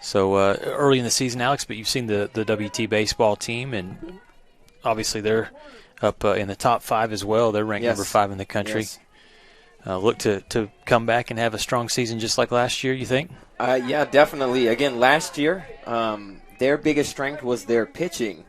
So early in the season, Alex, but you've seen the WT baseball team, and obviously they're up in the top 5 as well. They're ranked number 5 in the country. look to come back and have a strong season just like last year, you think? Yeah, definitely. Again, last year, their biggest strength was their pitching.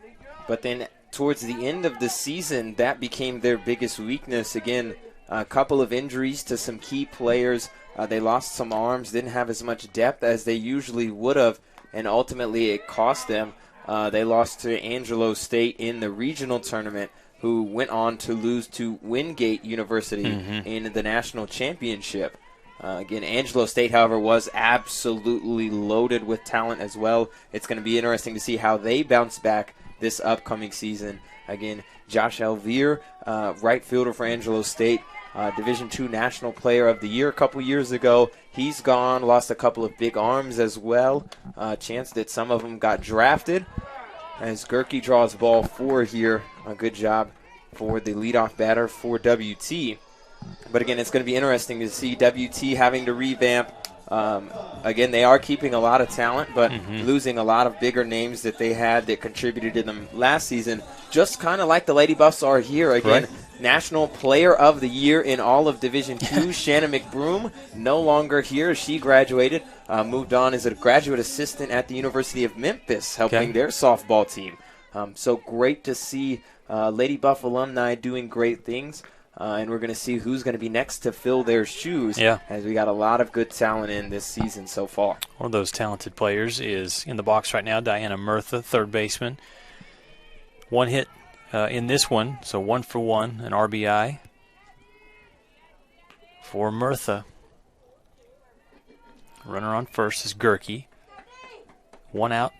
But then towards the end of the season, that became their biggest weakness. Again, a couple of injuries to some key players. They lost some arms, didn't have as much depth as they usually would have, and ultimately it cost them. They lost to Angelo State in the regional tournament, who went on to lose to Wingate University in the national championship. Again, Angelo State, however, was absolutely loaded with talent as well. It's going to be interesting to see how they bounce back this upcoming season. Again, Josh Elvire, right fielder for Angelo State, Division II National Player of the Year a couple years ago. He's gone, lost a couple of big arms as well. Chance that some of them got drafted. As Gerke draws ball 4 here, a good job for the leadoff batter for WT. But again, it's going to be interesting to see WT having to revamp. Again, they are keeping a lot of talent, but losing a lot of bigger names that they had that contributed to them last season. Just kind of like the Lady Buffs are here. Again, National Player of the Year in all of Division II, Shannon McBroom, no longer here. She graduated, moved on as a graduate assistant at the University of Memphis, helping their softball team. So great to see Lady Buff alumni doing great things. And we're going to see who's going to be next to fill their shoes, as we got a lot of good talent in this season so far. One of those talented players is in the box right now, Diana Murtha, third baseman. 1 hit in this one, so 1 for 1, an RBI for Murtha. Runner on first is Gerke. 1 out,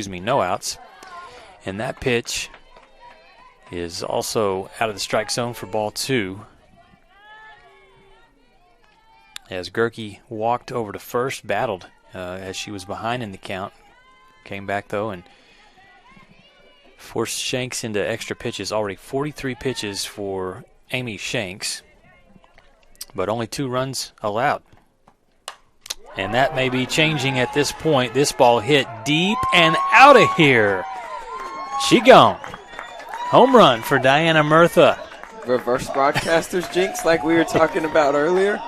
no outs. And that pitch is also out of the strike zone for ball 2. As Gerke walked over to first, battled as she was behind in the count. Came back, though, and forced Shanks into extra pitches. Already 43 pitches for Amy Shanks, but only 2 runs allowed. And that may be changing at this point. This ball hit deep and out of here. She gone. Home run for Diana Murtha. Reverse broadcasters jinx like we were talking about earlier.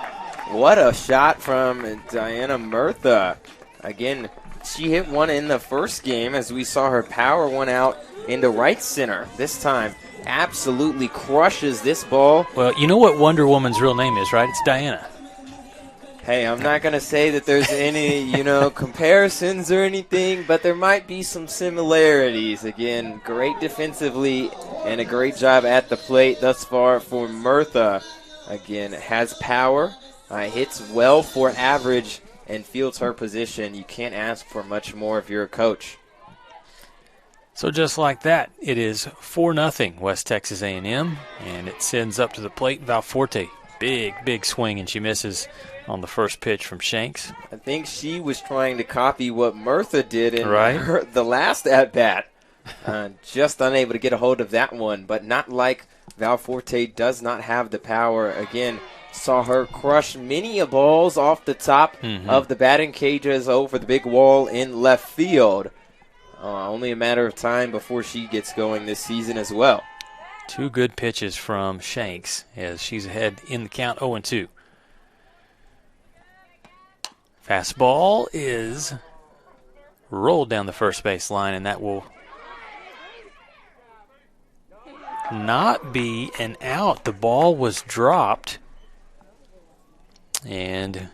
What a shot from Diana Murtha. Again, she hit one in the first game as we saw her power one out into right center. This time, absolutely crushes this ball. Well, you know what Wonder Woman's real name is, right? It's Diana. Hey, I'm not going to say that there's any, comparisons or anything, but there might be some similarities. Again, great defensively and a great job at the plate thus far for Murtha. Again, has power, hits well for average, and fields her position. You can't ask for much more if you're a coach. So just like that, it is 4-0 West Texas A&M, and it sends up to the plate Valforte. Big swing, and she misses on the first pitch from Shanks. I think she was trying to copy what Murtha did in the last at-bat. Just unable to get a hold of that one, but not like Valforte does not have the power. Again, saw her crush many a balls off the top of the batting cages over the big wall in left field. Only a matter of time before she gets going this season as well. 2 good pitches from Shanks as she's ahead in the count 0-2. Fastball is rolled down the first base line, and that will not be an out. The ball was dropped, and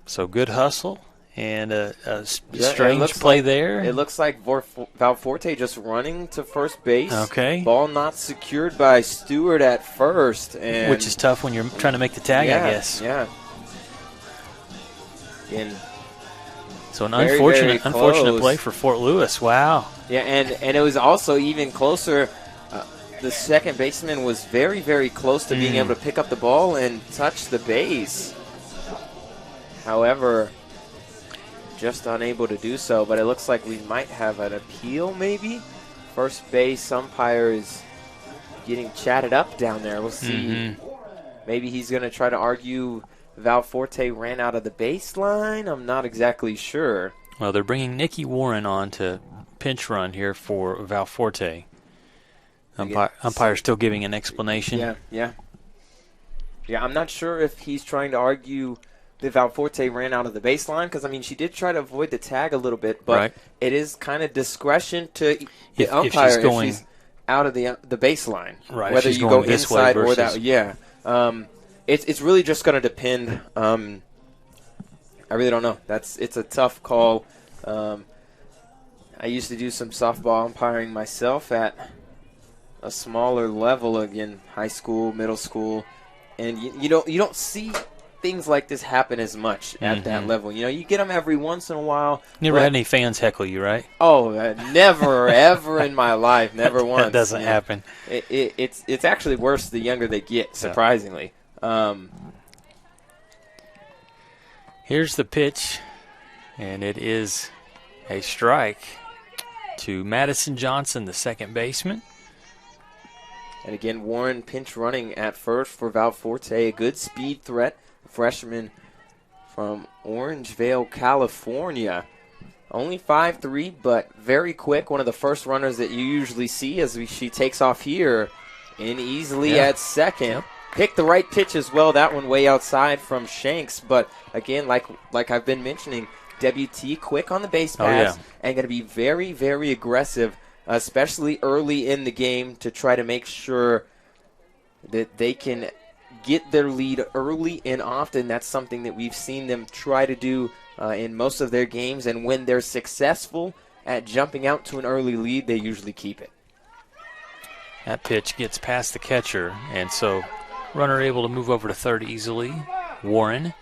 so good hustle and a strange play there. It looks like Valforte just running to first base. Okay. Ball not secured by Stewart at first. And which is tough when you're trying to make the tag, I guess. Yeah. So an unfortunate play for Fort Lewis. Wow. Yeah, and it was also even closer. The second baseman was very, very close to being able to pick up the ball and touch the base. However, just unable to do so. But it looks like we might have an appeal maybe. First base umpire is getting chatted up down there. We'll see. Maybe he's going to try to argue Valforte ran out of the baseline. I'm not exactly sure. Well, they're bringing Nikki Warren on to pinch run here for Valforte. Umpire still giving an explanation. Yeah. Yeah, I'm not sure if he's trying to argue that Valforte ran out of the baseline because, I mean, she did try to avoid the tag a little bit, but it is kind of discretion to the umpire if she's out of the baseline. Right, whether you go inside or that. Yeah. It's really just going to depend. I really don't know. It's a tough call. I used to do some softball umpiring myself at a smaller level, again, high school, middle school, and you don't see things like this happen as much at that level. You get them every once in a while. Never had any fans heckle you, right? Oh, never, ever in my life, never once. That doesn't happen. It's actually worse the younger they get, surprisingly. Here's the pitch, and it is a strike to Madison Johnson, the second baseman. And again, Warren pinch running at first for Valforte, a good speed threat. Freshman from Orangevale, California. Only 5'3", but very quick. One of the first runners that you usually see as she takes off here in easily at second. Yep. Picked the right pitch as well. That one way outside from Shanks. But again, like I've been mentioning, WT quick on the base pass and going to be very, very aggressive, especially early in the game, to try to make sure that they can get their lead early and often. That's something that we've seen them try to do in most of their games, and when they're successful at jumping out to an early lead, they usually keep it. That pitch gets past the catcher, and so runner able to move over to third easily. Warren.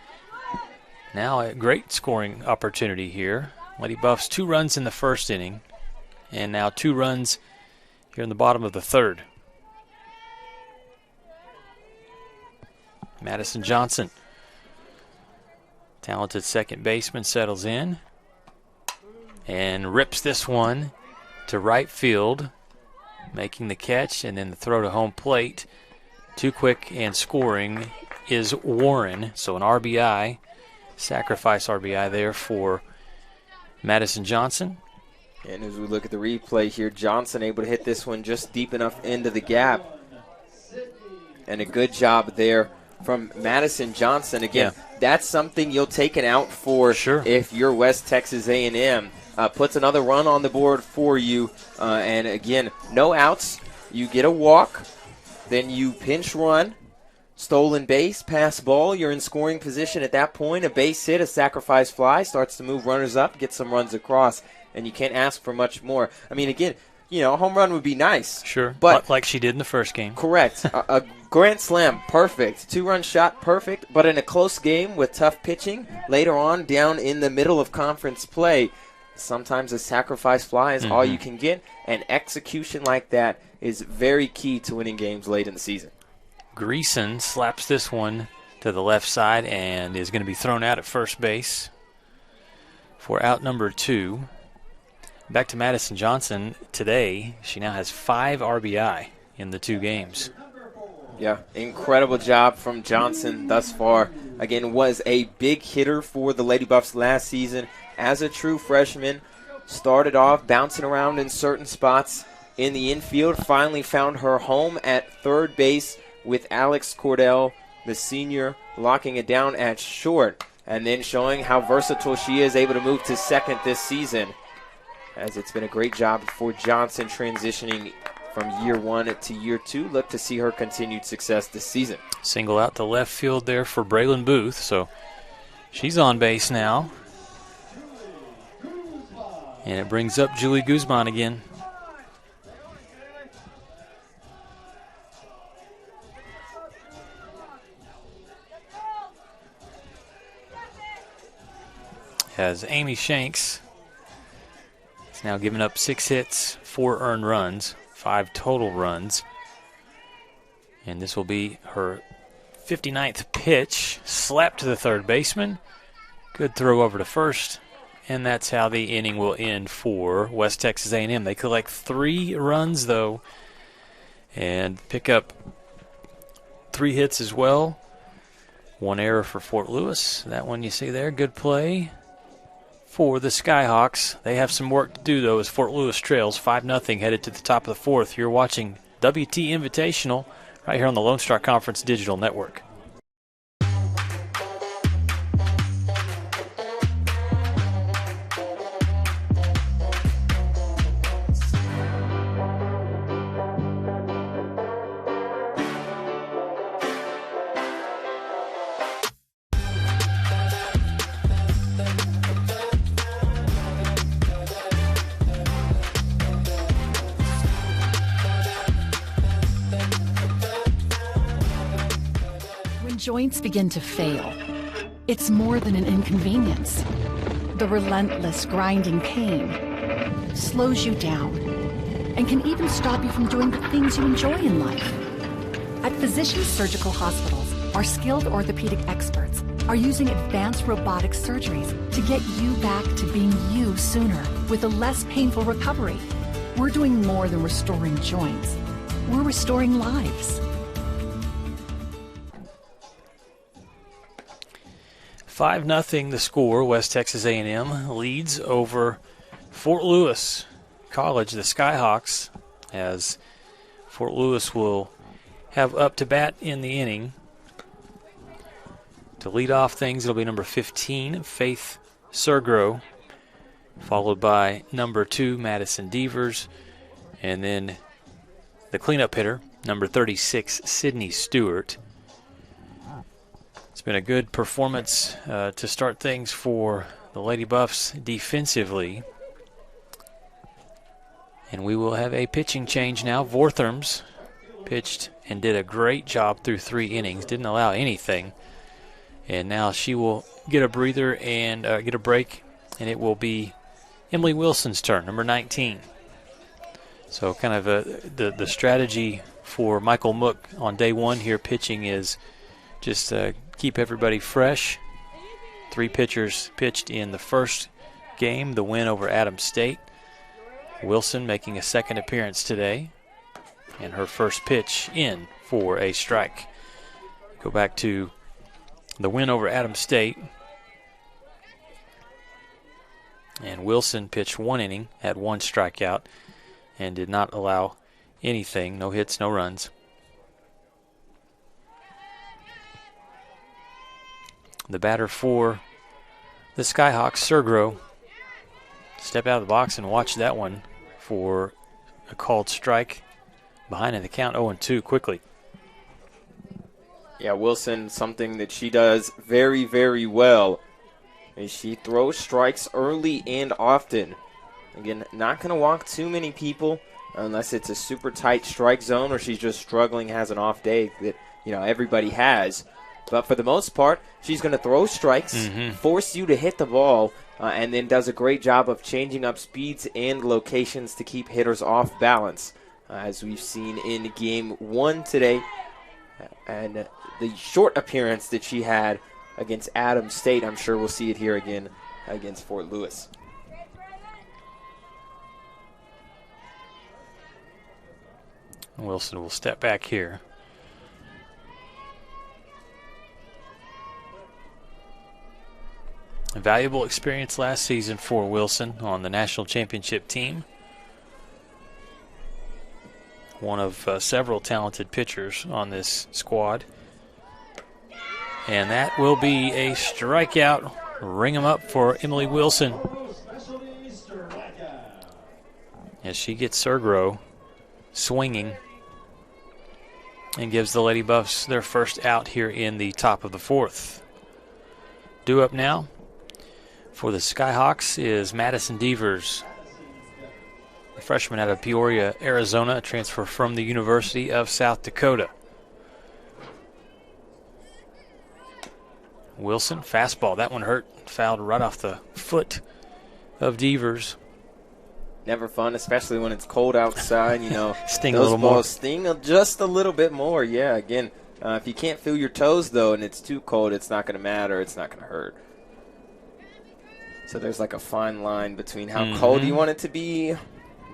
Now a great scoring opportunity here. Lady Buffs 2 runs in the first inning, and now 2 runs here in the bottom of the third. Madison Johnson, talented second baseman, settles in and rips this one to right field, making the catch and then the throw to home plate. Too quick and scoring is Warren, so an RBI, sacrifice RBI there for Madison Johnson. And as we look at the replay here, Johnson able to hit this one just deep enough into the gap. And a good job there from Madison Johnson. Again, that's something you'll take an out for if you're West Texas A&M. Puts another run on the board for you. And again, no outs. You get a walk. Then you pinch run. Stolen base, pass ball. You're in scoring position at that point. A base hit, a sacrifice fly. Starts to move runners up, get some runs across. And you can't ask for much more. I mean, again, a home run would be nice. Sure, but like she did in the first game. Correct. A grand slam, perfect. 2-run shot, perfect. But in a close game with tough pitching, later on down in the middle of conference play, sometimes a sacrifice fly is all you can get. And execution like that is very key to winning games late in the season. Greason slaps this one to the left side and is going to be thrown out at first base for out number 2. Back to Madison Johnson today. She now has 5 RBI in the 2 games. Yeah, incredible job from Johnson thus far. Again, was a big hitter for the Lady Buffs last season as a true freshman. Started off bouncing around in certain spots in the infield. Finally found her home at third base with Alex Cordell, the senior, locking it down at short. And then showing how versatile she is, able to move to second this season. As it's been a great job for Johnson transitioning from year 1 to year 2. Look to see her continued success this season. Single out to left field there for Braylon Booth, so she's on base now. And it brings up Julie Guzman again. As Amy Shanks is now giving up 6 hits, 4 earned runs, 5 total runs. And this will be her 59th pitch. Slap to the third baseman. Good throw over to first. And that's how the inning will end for West Texas A&M. They collect 3 runs, though, and pick up 3 hits as well. 1 error for Fort Lewis. That one you see there. Good play for the Skyhawks. They have some work to do, though, as Fort Lewis trails 5-0 headed to the top of the 4th. You're watching WT Invitational right here on the Lone Star Conference Digital Network. joints begin to fail, it's more than an inconvenience. The relentless grinding pain slows you down and can even stop you from doing the things you enjoy in life. At Physicians Surgical Hospitals, our skilled orthopedic experts are using advanced robotic surgeries to get you back to being you sooner with a less painful recovery. We're doing more than restoring joints. We're restoring lives. 5-0 the score. West Texas A&M leads over Fort Lewis College, the Skyhawks, as Fort Lewis will have up to bat in the inning. To lead off things, it'll be number 15, Faith Sergro, followed by number 2, Madison Devers, and then the cleanup hitter, number 36, Sydney Stewart. It's been a good performance to start things for the Lady Buffs defensively. And we will have a pitching change now. Vortherms pitched and did a great job through 3 innings, didn't allow anything. And now she will get a breather and get a break, and it will be Emily Wilson's turn, number 19. So kind of the strategy for Michael Mook on day 1 here pitching is just keep everybody fresh. 3 pitchers pitched in the first game, the win over Adams State. Wilson making a second appearance today, and her first pitch in for a strike. Go back to the win over Adams State. And Wilson pitched 1 inning, had 1 strikeout, and did not allow anything. No hits, no runs. The batter for the Skyhawks, Sergro, step out of the box and watch that one for a called strike. Behind in the count, 0-2 quickly. Yeah, Wilson, something that she does very, very well is she throws strikes early and often. Again, not going to walk too many people unless it's a super tight strike zone or she's just struggling, has an off day that, everybody has. But for the most part, she's going to throw strikes, force you to hit the ball, and then does a great job of changing up speeds and locations to keep hitters off balance, as we've seen in Game 1 today. And the short appearance that she had against Adams State, I'm sure we'll see it here again against Fort Lewis. Wilson will step back here. A valuable experience last season for Wilson on the national championship team. One of several talented pitchers on this squad. And that will be a strikeout. Ring them up for Emily Wilson. As she gets Sergro swinging and gives the Lady Buffs their first out here in the top of the 4th. Due up now for the Skyhawks is Madison Devers, a freshman out of Peoria, Arizona, a transfer from the University of South Dakota. Wilson, fastball. That one hurt. Fouled right off the foot of Devers. Never fun, especially when it's cold outside. Sting those a little balls more. Sting just a little bit more. Yeah, again, if you can't feel your toes, though, and it's too cold, it's not going to matter. It's not going to hurt. So there's like a fine line between how cold you want it to be.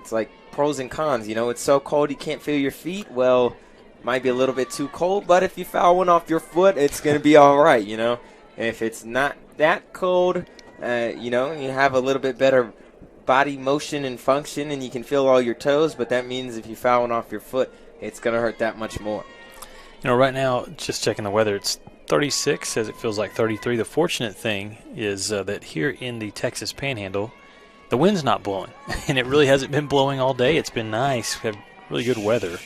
It's like pros and cons. It's so cold you can't feel your feet. Well, might be a little bit too cold, but if you foul one off your foot, it's going to be all right, And if it's not that cold, you have a little bit better body motion and function, and you can feel all your toes, but that means if you foul one off your foot, it's going to hurt that much more. Right now, just checking the weather, it's 36 as it feels like 33. The fortunate thing is that here in the Texas Panhandle, the wind's not blowing, and it really hasn't been blowing all day. It's been nice. We have really good weather.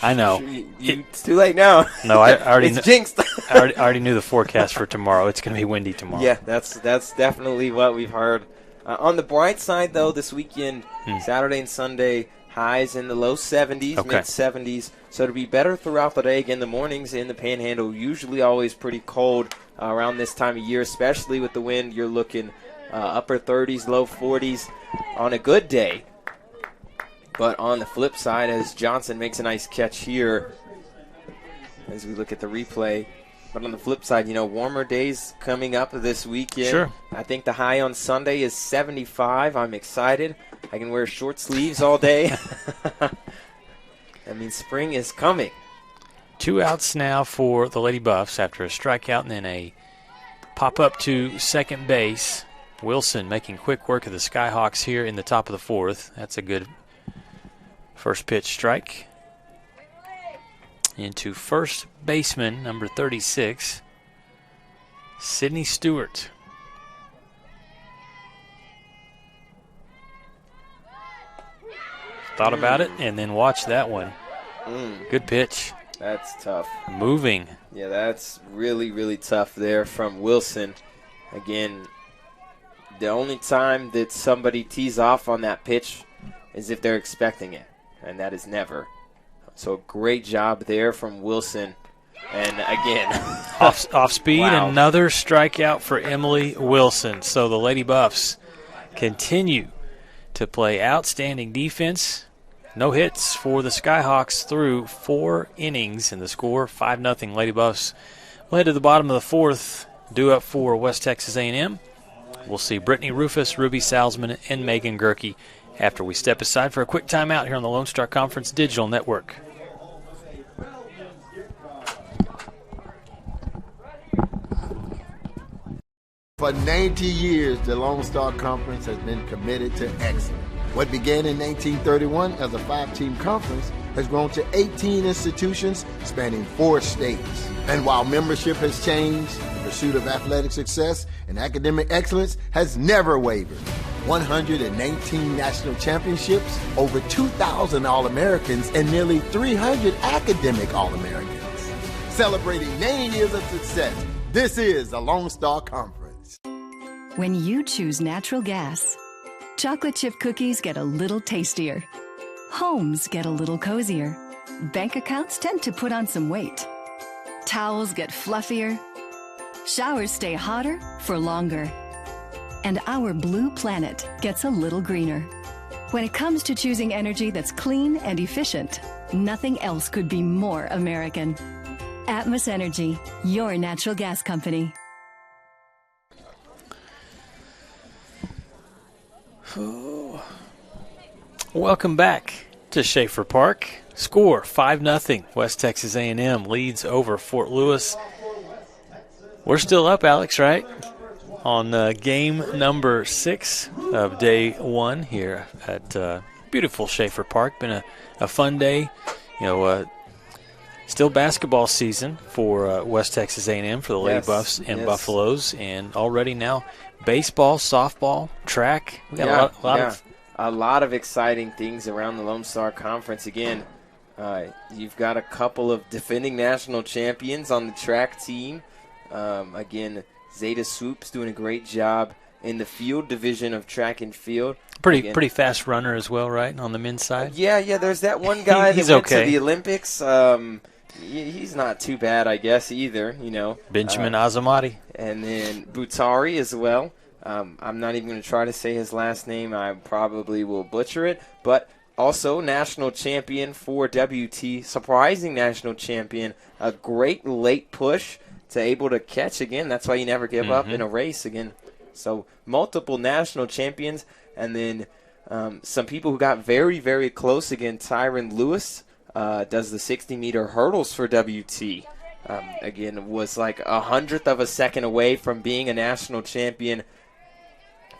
I know. It's too late now. No, I already it's jinxed. I already knew the forecast for tomorrow. It's going to be windy tomorrow. Yeah, that's definitely what we've heard. On the bright side, though, this weekend, Saturday and Sunday, highs in the low 70s, mid-70s. So it'll be better throughout the day. Again, the mornings in the Panhandle usually always pretty cold around this time of year, especially with the wind. You're looking upper 30s, low 40s on a good day. But on the flip side, as Johnson makes a nice catch here, as we look at the replay. But on the flip side, warmer days coming up this weekend. Sure. I think the high on Sunday is 75. I'm excited. I can wear short sleeves all day. I mean, spring is coming. 2 outs now for the Lady Buffs after a strikeout and then a pop-up to second base. Wilson making quick work of the Skyhawks here in the top of the 4th. That's a good first pitch strike. Into first baseman, number 36, Sydney Stewart. Thought about it and then watched that one. Good pitch. That's tough. Moving. Yeah, that's really, really tough there from Wilson. Again, the only time that somebody tees off on that pitch is if they're expecting it, and that is never. So great job there from Wilson. And again, off speed, wow. Another strikeout for Emily Wilson. So the Lady Buffs continue to play outstanding defense. No hits for the Skyhawks through 4 innings, and the score 5-0. Lady Buffs will head to the bottom of the 4th, due up for West Texas A&M. We'll see Brittany Rufus, Ruby Salzman, and Megan Gerke after we step aside for a quick timeout here on the Lone Star Conference Digital Network. For 90 years, the Lone Star Conference has been committed to excellence. What began in 1931 as a 5-team conference has grown to 18 institutions spanning 4 states. And while membership has changed, the pursuit of athletic success and academic excellence has never wavered. 119 national championships, over 2,000 All-Americans, and nearly 300 academic All-Americans. Celebrating 90 years of success, this is the Lone Star Conference. When you choose natural gas, chocolate chip cookies get a little tastier. Homes get a little cozier. Bank accounts tend to put on some weight. Towels get fluffier. Showers stay hotter for longer. And our blue planet gets a little greener. When it comes to choosing energy that's clean and efficient, nothing else could be more American. Atmos Energy, your natural gas company. Welcome back to Schaefer Park. Score 5-0. West Texas A&M leads over Fort Lewis. We're still up, Alex, right? On game number 6 of day 1 here at beautiful Schaefer Park. Been a fun day. Still basketball season for West Texas A&M for the Lady Buffs and Buffaloes, and already now baseball, softball, track. We got a lot of exciting things around the Lone Star Conference. Again, you've got a couple of defending national champions on the track team. Again, Zeta Swoops doing a great job in the field division of track and field. Pretty fast runner as well, right, on the men's side? Yeah, there's that one guy that went to the Olympics. He's not too bad, I guess, either, Benjamin Azamati. And then Butari as well. I'm not even going to try to say his last name. I probably will butcher it. But also national champion for WT, surprising national champion, a great late push to able to catch again. That's why you never give up in a race again. So multiple national champions. And then some people who got very, very close again. Tyron Lewis does the 60-meter hurdles for WT. Again, was like 100th of a second away from being a national champion.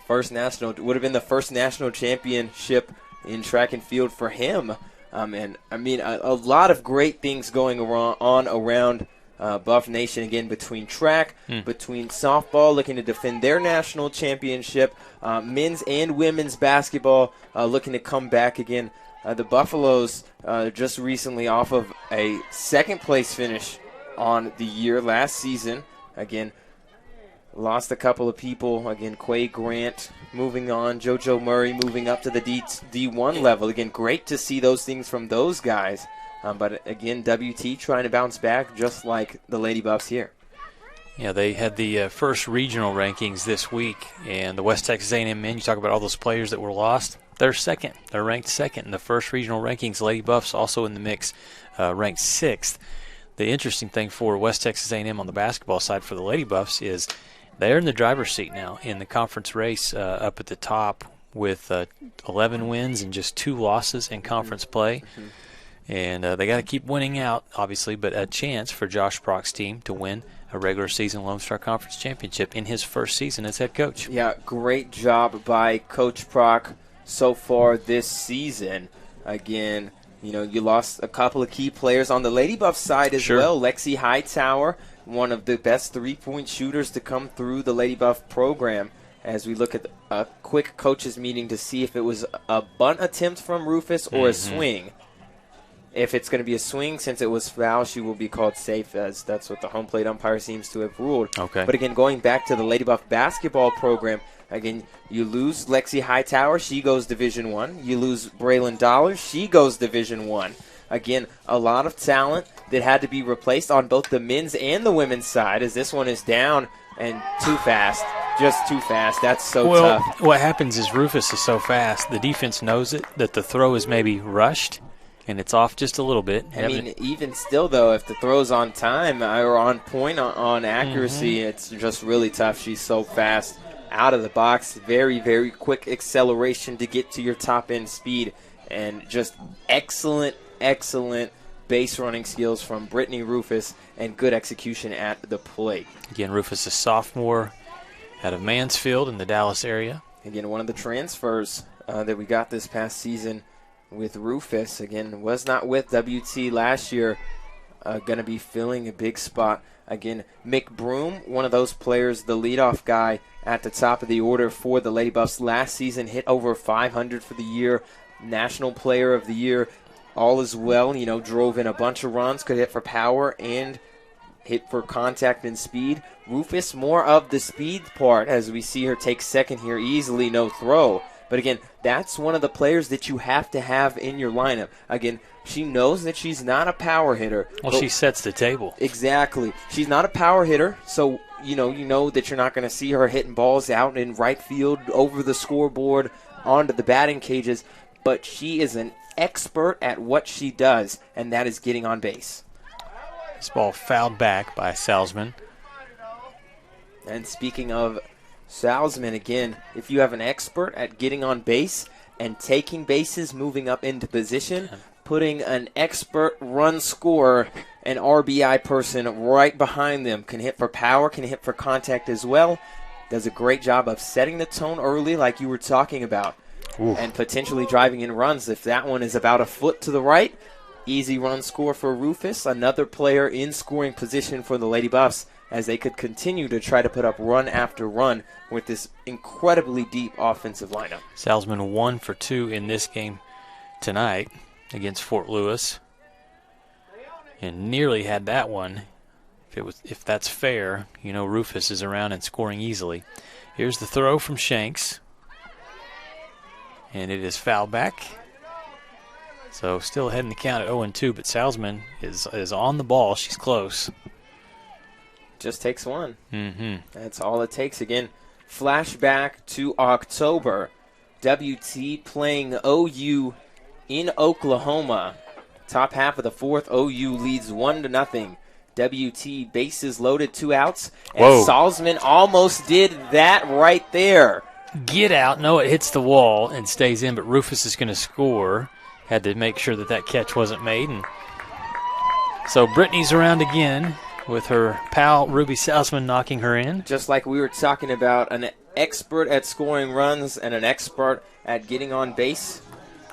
Would have been the first national championship in track and field for him. And I mean, a lot of great things going on around Buff Nation, again, between track, between softball, looking to defend their national championship, men's and women's basketball looking to come back again. The Buffaloes just recently off of a second-place finish on the year last season. Again, lost a couple of people. Again, Quay Grant moving on, JoJo Murray moving up to the D1 level. Again, great to see those things from those guys. But again, WT trying to bounce back just like the Lady Buffs here. Yeah, they had the first regional rankings this week, and the West Texas A&M men, you talk about all those players that were lost, they're second. They're ranked second in the first regional rankings. Lady Buffs also in the mix, ranked sixth. The interesting thing for West Texas A&M on the basketball side for the Lady Buffs is they're in the driver's seat now in the conference race up at the top with 11 wins and just 2 losses in conference play. And they got to keep winning out, obviously, but a chance for Josh Brock's team to win a regular season Lone Star Conference championship in his first season as head coach. Yeah, great job by Coach Brock so far this season. Again, you lost a couple of key players on the Lady Buff side as well. Lexi Hightower, one of the best three-point shooters to come through the Lady Buff program. As we look at a quick coaches meeting to see if it was a bunt attempt from Rufus or a swing. If it's going to be a swing, since it was foul, she will be called safe, as that's what the home plate umpire seems to have ruled. Okay. But again, going back to the Lady Buff basketball program, again, you lose Lexi Hightower, she goes Division I. You lose Braylon Dollar, she goes Division I. Again, a lot of talent that had to be replaced on both the men's and the women's side, as this one is down and too fast. Just too fast. That's so tough. What happens is Rufus is so fast, the defense knows it, that the throw is maybe rushed, and it's off just a little bit. I mean, even still, though, if the throw's on time or on point on accuracy, it's just really tough. She's so fast out of the box. Very, very quick acceleration to get to your top-end speed. And just excellent, excellent base running skills from Brittany Rufus and good execution at the plate. Again, Rufus is a sophomore out of Mansfield in the Dallas area. Again, one of the transfers that we got this past season with Rufus, again, was not with WT last year, going to be filling a big spot. Again, Mick Broom, one of those players, the leadoff guy at the top of the order for the Lady Buffs last season, hit over 500 for the year, National Player of the Year, all as well, drove in a bunch of runs, could hit for power and hit for contact and speed. Rufus, more of the speed part, as we see her take second here easily, no throw. But again, that's one of the players that you have to have in your lineup. Again, she knows that she's not a power hitter. Well, she sets the table. Exactly. She's not a power hitter, so you know that you're not going to see her hitting balls out in right field, over the scoreboard, onto the batting cages. But she is an expert at what she does, and that is getting on base. This ball fouled back by Salzman. And speaking of Salzman, again, if you have an expert at getting on base and taking bases, moving up into position, putting an expert run scorer, an RBI person right behind them, can hit for power, can hit for contact as well, does a great job of setting the tone early like you were talking about. Oof. And potentially driving in runs. If that one is about a foot to the right, easy run score for Rufus, another player in scoring position for the Lady Buffs, as they could continue to try to put up run after run with this incredibly deep offensive lineup. Salzman 1 for 2 in this game tonight against Fort Lewis, and nearly had that one. If that's fair, Rufus is around and scoring easily. Here's the throw from Shanks, and it is fouled back. So still ahead in the count at 0-2, but Salzman is on the ball. She's close. Just takes one. Mm-hmm. That's all it takes. Again, flashback to October. WT playing OU in Oklahoma. Top half of the fourth, OU leads 1-0. WT bases loaded, 2 outs. And Salzman almost did that right there. Get out. No, it hits the wall and stays in, but Rufus is going to score. Had to make sure that catch wasn't made. And so Brittany's around again with her pal Ruby Salzman knocking her in. Just like we were talking about, an expert at scoring runs and an expert at getting on base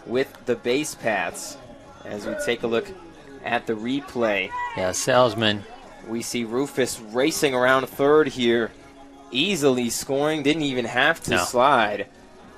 with the base paths. As we take a look at the replay. Yeah, Salzman. We see Rufus racing around third here, easily scoring, didn't even have to slide.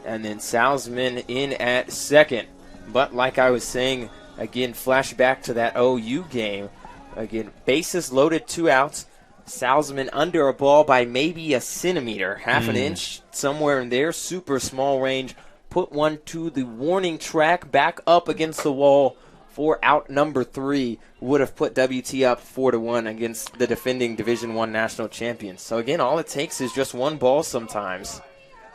And then Salzman in at second. But like I was saying, again, flashback to that OU game. Again, bases loaded, 2 outs. Salzman under a ball by maybe a centimeter, half an inch, somewhere in there, super small range. Put one to the warning track, back up against the wall for out number 3 would have put WT up 4-1 against the defending Division I national champions. So again, all it takes is just one ball sometimes,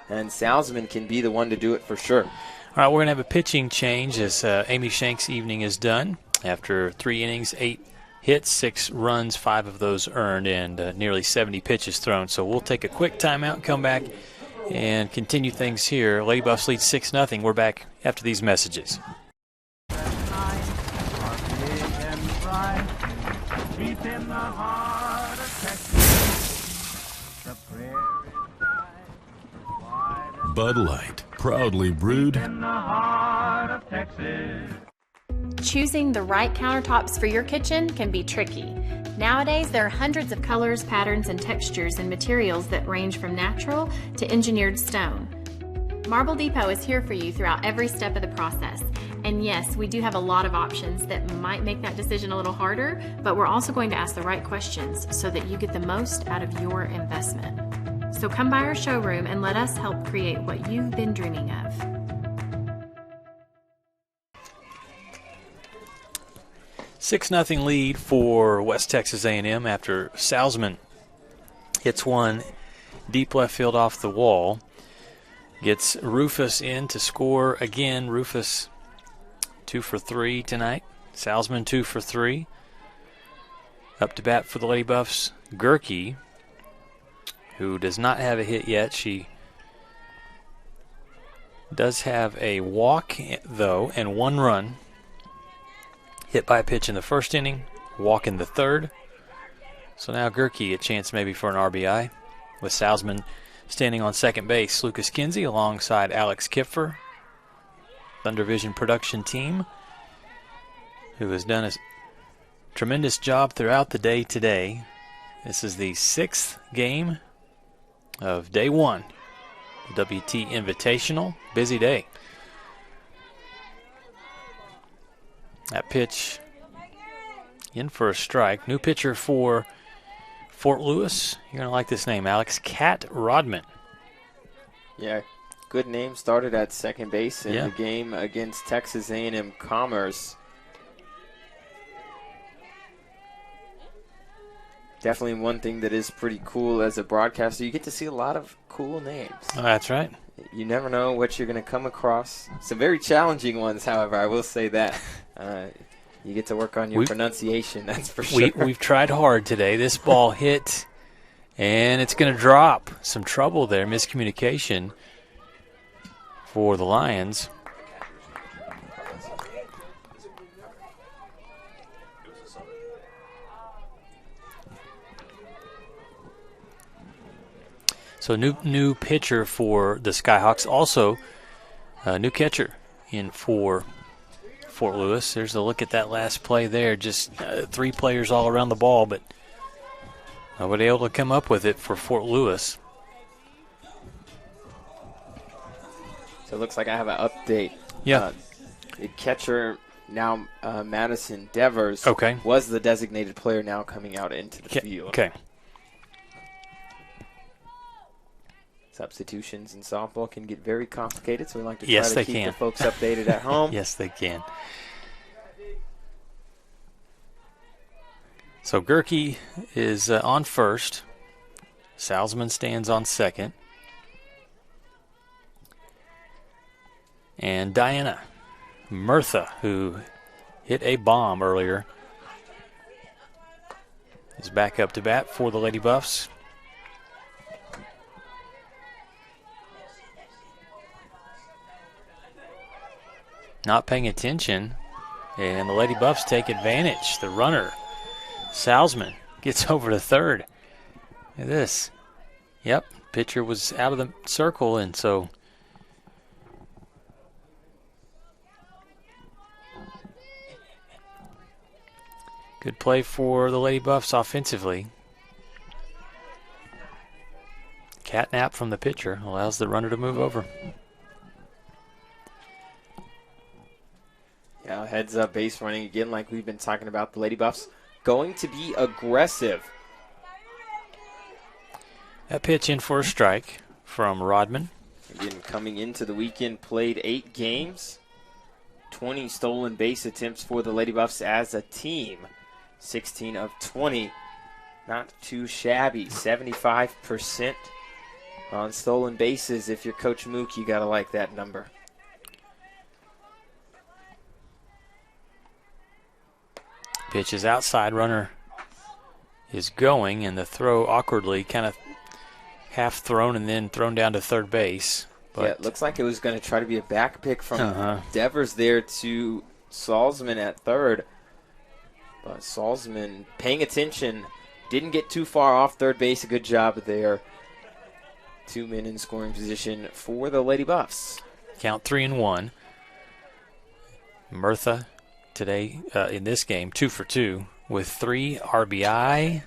and Salzman can be the one to do it for sure. All right, we're going to have a pitching change as Amy Shank's evening is done. After 3 innings, 8 hits, 6 runs, 5 of those earned, and nearly 70 pitches thrown. So we'll take a quick timeout, come back, and continue things here. Lady Buffs lead 6-0. We're back after these messages. Bud Light, proudly brewed in the heart of Texas. Choosing the right countertops for your kitchen can be tricky. Nowadays, there are hundreds of colors, patterns, and textures and materials that range from natural to engineered stone. Marble Depot is here for you throughout every step of the process. And yes, we do have a lot of options that might make that decision a little harder, but we're also going to ask the right questions so that you get the most out of your investment. So come by our showroom and let us help create what you've been dreaming of. $6-0 lead for West Texas A&M after Salzman hits one deep left field off the wall. Gets Rufus in to score again. Rufus 2 for 3 tonight. Salzman 2 for 3. Up to bat for the Lady Buffs, Gerke, who does not have a hit yet. She does have a walk, though, and 1 run. Hit by a pitch in the first inning, walk in the third. So now Gerke a chance maybe for an RBI, with Salzman standing on second base. Lucas Kinsey alongside Alex Kipfer, Thunder Vision production team, who has done a tremendous job throughout the day today. This is the 6th game of day 1, WT Invitational. Busy day. That pitch in for a strike. New pitcher for Fort Lewis. You're going to like this name, Alex Cat Rodman. Yeah, good name. Started at second base in the game against Texas A&M Commerce. Definitely one thing that is pretty cool as a broadcaster, you get to see a lot of cool names. Oh, that's right. You never know what you're going to come across. Some very challenging ones, however, I will say that. You get to work on your pronunciation, that's for sure. We've tried hard today. This ball hit, and it's going to drop. Some trouble there, miscommunication for the Lions. So new pitcher for the Skyhawks. Also, new catcher in for Fort Lewis. There's a look at that last play there. Just 3 players all around the ball, but nobody able to come up with it for Fort Lewis. So it looks like I have an update. Yeah. The catcher now, Madison Devers, okay, was the designated player now coming out into the field. Okay. Substitutions in softball can get very complicated, so we like to try yes, to they keep can. the folks updated at home. Yes, they can. So Gerke is on first. Salzman stands on second. And Diana Murtha, who hit a bomb earlier, is back up to bat for the Lady Buffs. Not paying attention, and the Lady Buffs take advantage. The runner, Salzman, gets over to third. Look at this. Yep, pitcher was out of the circle, and so good play for the Lady Buffs offensively. Catnap from the pitcher allows the runner to move over. Yeah, heads up, base running again, like we've been talking about. The Lady Buffs going to be aggressive. That pitch in for a strike from Rodman. Again, coming into the weekend, played 8 games, 20 stolen base attempts for the Lady Buffs as a team. 16 of 20. Not too shabby. 75% on stolen bases. If you're Coach Mook, you got to like that number. Pitch is outside. Runner is going, and the throw awkwardly kind of half thrown and then thrown down to third base. But yeah, it looks like it was going to try to be a back pick from Devers there to Salzman at third. But Salzman paying attention, didn't get too far off third base. A good job there. 2 men in scoring position for the Lady Buffs. Count 3-1. Murtha today in this game, 2 for 2 with 3 RBI.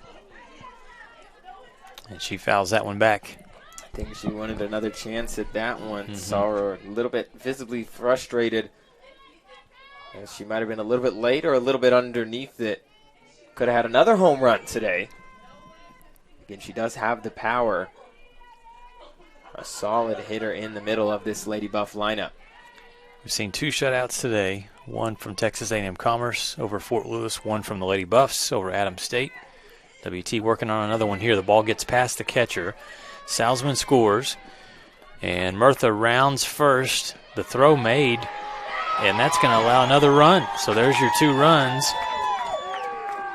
And she fouls that one back. I think she wanted another chance at that one. Saw her a little bit visibly frustrated. And she might have been a little bit late or a little bit underneath it. Could have had another home run today. Again, she does have the power. A solid hitter in the middle of this Lady Buff lineup. We've seen 2 shutouts today. One from Texas A&M Commerce over Fort Lewis. One from the Lady Buffs over Adams State. WT working on another one here. The ball gets past the catcher. Salzman scores. And Murtha rounds first. The throw made. And that's going to allow another run. So there's your 2 runs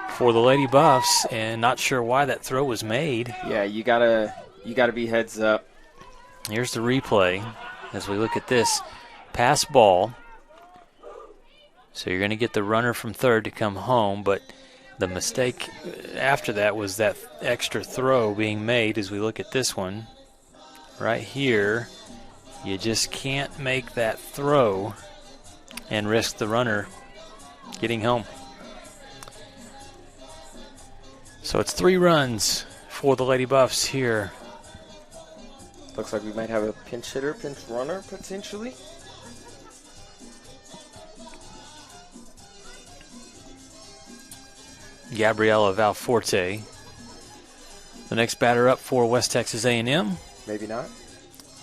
for the Lady Buffs. And not sure why that throw was made. Yeah, you gotta be heads up. Here's the replay as we look at this. Pass ball. So you're going to get the runner from third to come home, but the mistake after that was that extra throw being made as we look at this one. Right here, you just can't make that throw and risk the runner getting home. So it's 3 runs for the Lady Buffs here. Looks like we might have a pinch hitter, pinch runner potentially. Gabriella Valforte. The next batter up for West Texas A&M. Maybe not.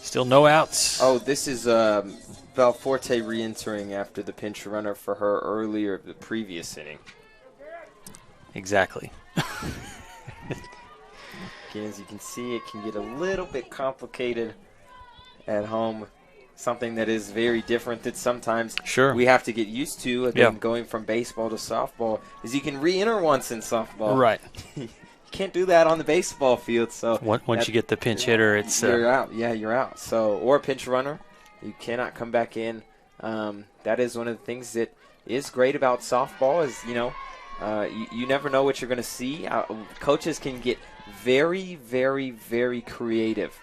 Still no outs. Oh, this is Valforte re-entering after the pinch runner for her earlier the previous inning. Exactly. Again, as you can see, it can get a little bit complicated at home. Something that is very different that sometimes we have to get used to. Again, going from baseball to softball is you can re-enter once in softball. Right. You can't do that on the baseball field. So once you get the pinch hitter, it's you're out. Yeah, you're out. So or a pinch runner, you cannot come back in. That is one of the things that is great about softball is you never know what you're going to see. Coaches can get very, very, very creative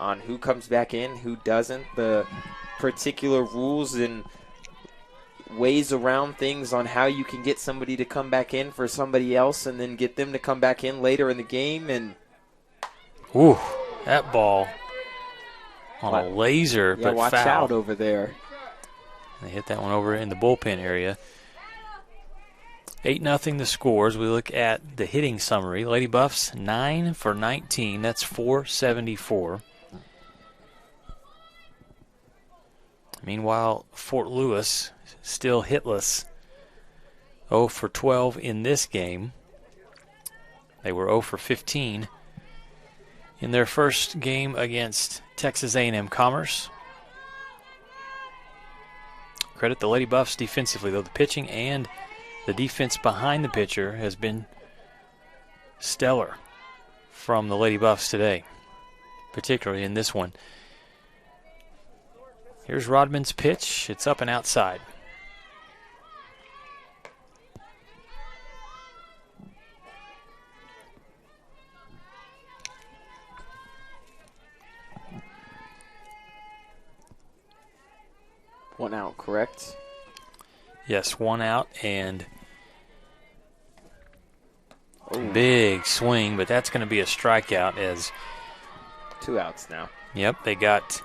on who comes back in, who doesn't, the particular rules and ways around things on how you can get somebody to come back in for somebody else and then get them to come back in later in the game. And ooh, that ball on a laser, but watch foul. Out over there. They hit that one over in the bullpen area. 8-0 the scores. We look at the hitting summary. Lady Buffs 9 for 19. That's .474. Meanwhile, Fort Lewis still hitless. 0 for 12 in this game. They were 0 for 15 in their first game against Texas A&M Commerce. Credit the Lady Buffs defensively, though. The pitching and the defense behind the pitcher has been stellar from the Lady Buffs today, particularly in this one. Here's Rodman's pitch. It's up and outside. One out, correct? Yes, 1 out and big swing, but that's going to be a strikeout as 2 outs now. Yep, they got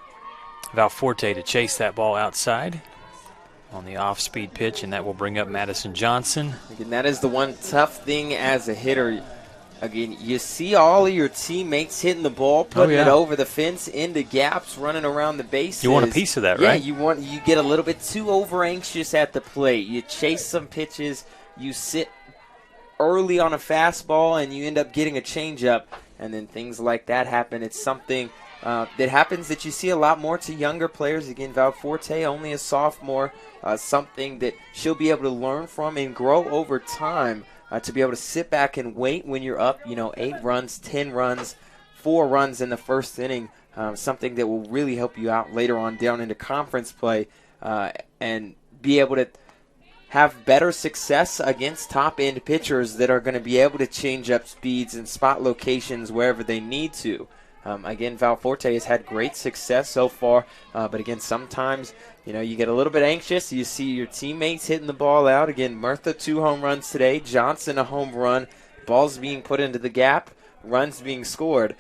Valforte to chase that ball outside on the off-speed pitch, and that will bring up Madison Johnson. Again, that is the one tough thing as a hitter. Again, you see all of your teammates hitting the ball, putting it over the fence, into gaps, running around the bases. You want a piece of that, right? Yeah, you get a little bit too over-anxious at the plate. You chase some pitches, you sit early on a fastball, and you end up getting a changeup, and then things like that happen. It's something that happens that you see a lot more to younger players. Again, Valforte, only a sophomore, something that she'll be able to learn from and grow over time. To be able to sit back and wait when you're up, 8 runs, 10 runs, 4 runs in the first inning, something that will really help you out later on down into conference play, and be able to have better success against top-end pitchers that are going to be able to change up speeds and spot locations wherever they need to. Again, Valforte has had great success so far, but again, sometimes you get a little bit anxious. You see your teammates hitting the ball out. Again, Murtha 2 home runs today. Johnson a home run. Balls being put into the gap. Runs being scored.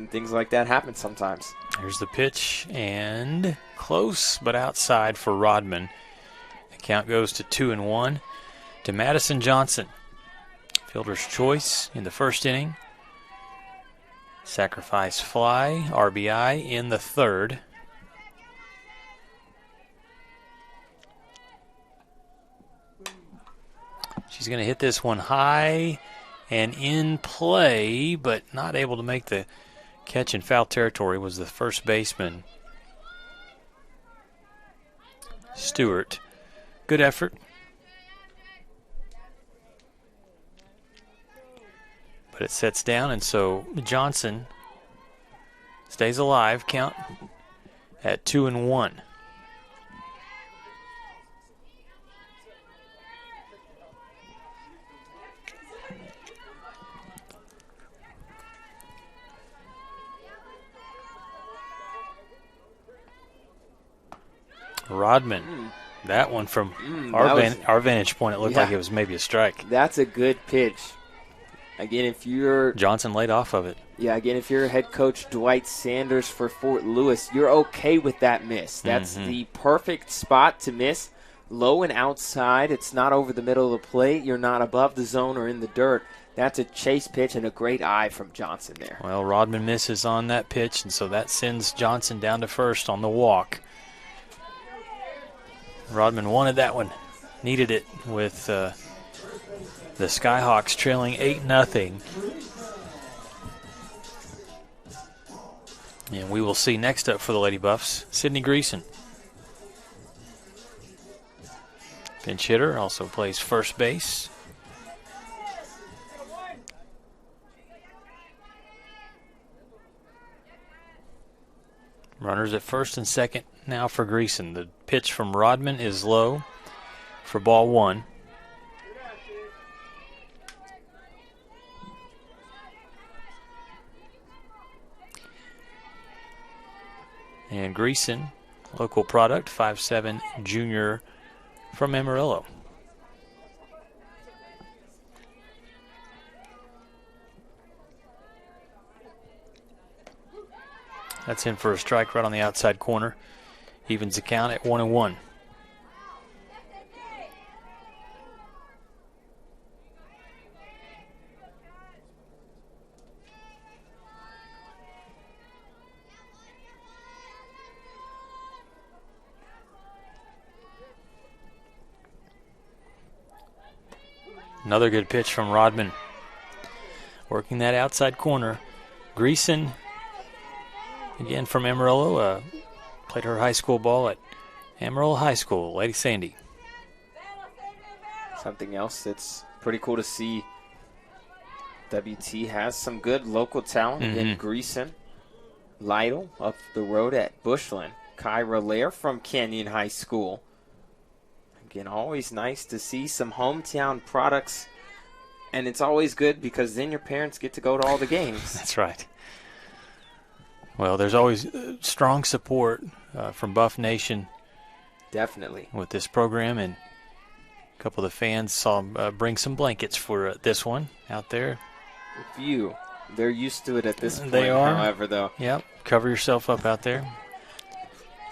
Things like that happen sometimes. Here's the pitch, and close but outside for Rodman. The count goes to 2-1 to Madison Johnson. Fielder's choice in the first inning. Sacrifice fly, RBI in the third. She's going to hit this one high and in play, but not able to make the catch in foul territory. Was the first baseman, Stewart. Good effort. But it sets down, and so Johnson stays alive. Count at 2-1. Rodman. That one from our vantage point, it looked like it was maybe a strike. That's a good pitch. Again, if you're... Johnson laid off of it. Yeah, again, if you're head coach Dwight Sanders for Fort Lewis, you're okay with that miss. That's the perfect spot to miss. Low and outside. It's not over the middle of the plate. You're not above the zone or in the dirt. That's a chase pitch and a great eye from Johnson there. Well, Rodman misses on that pitch, and so that sends Johnson down to first on the walk. Rodman wanted that one. Needed it with... the Skyhawks trailing 8-0. And we will see next up for the Lady Buffs, Sydney Greason. Pinch hitter, also plays first base. Runners at first and second now for Greason. The pitch from Rodman is low for ball 1. And Greason, local product, 5'7" junior from Amarillo. That's in for a strike right on the outside corner. Evens the count at 1-1. Another good pitch from Rodman. Working that outside corner. Greason, again from Amarillo, played her high school ball at Amarillo High School, Lady Sandy. Something else that's pretty cool to see. WT has some good local talent. Again, Greason, Lytle up the road at Bushland. Kyra Lair from Canyon High School. Again, always nice to see some hometown products, and it's always good because then your parents get to go to all the games. That's right. Well, there's always strong support from Buff Nation. Definitely. With this program, and a couple of the fans saw bring some blankets for this one out there. A few. They're used to it at this point, they are. However, though. Yep. Cover yourself up out there.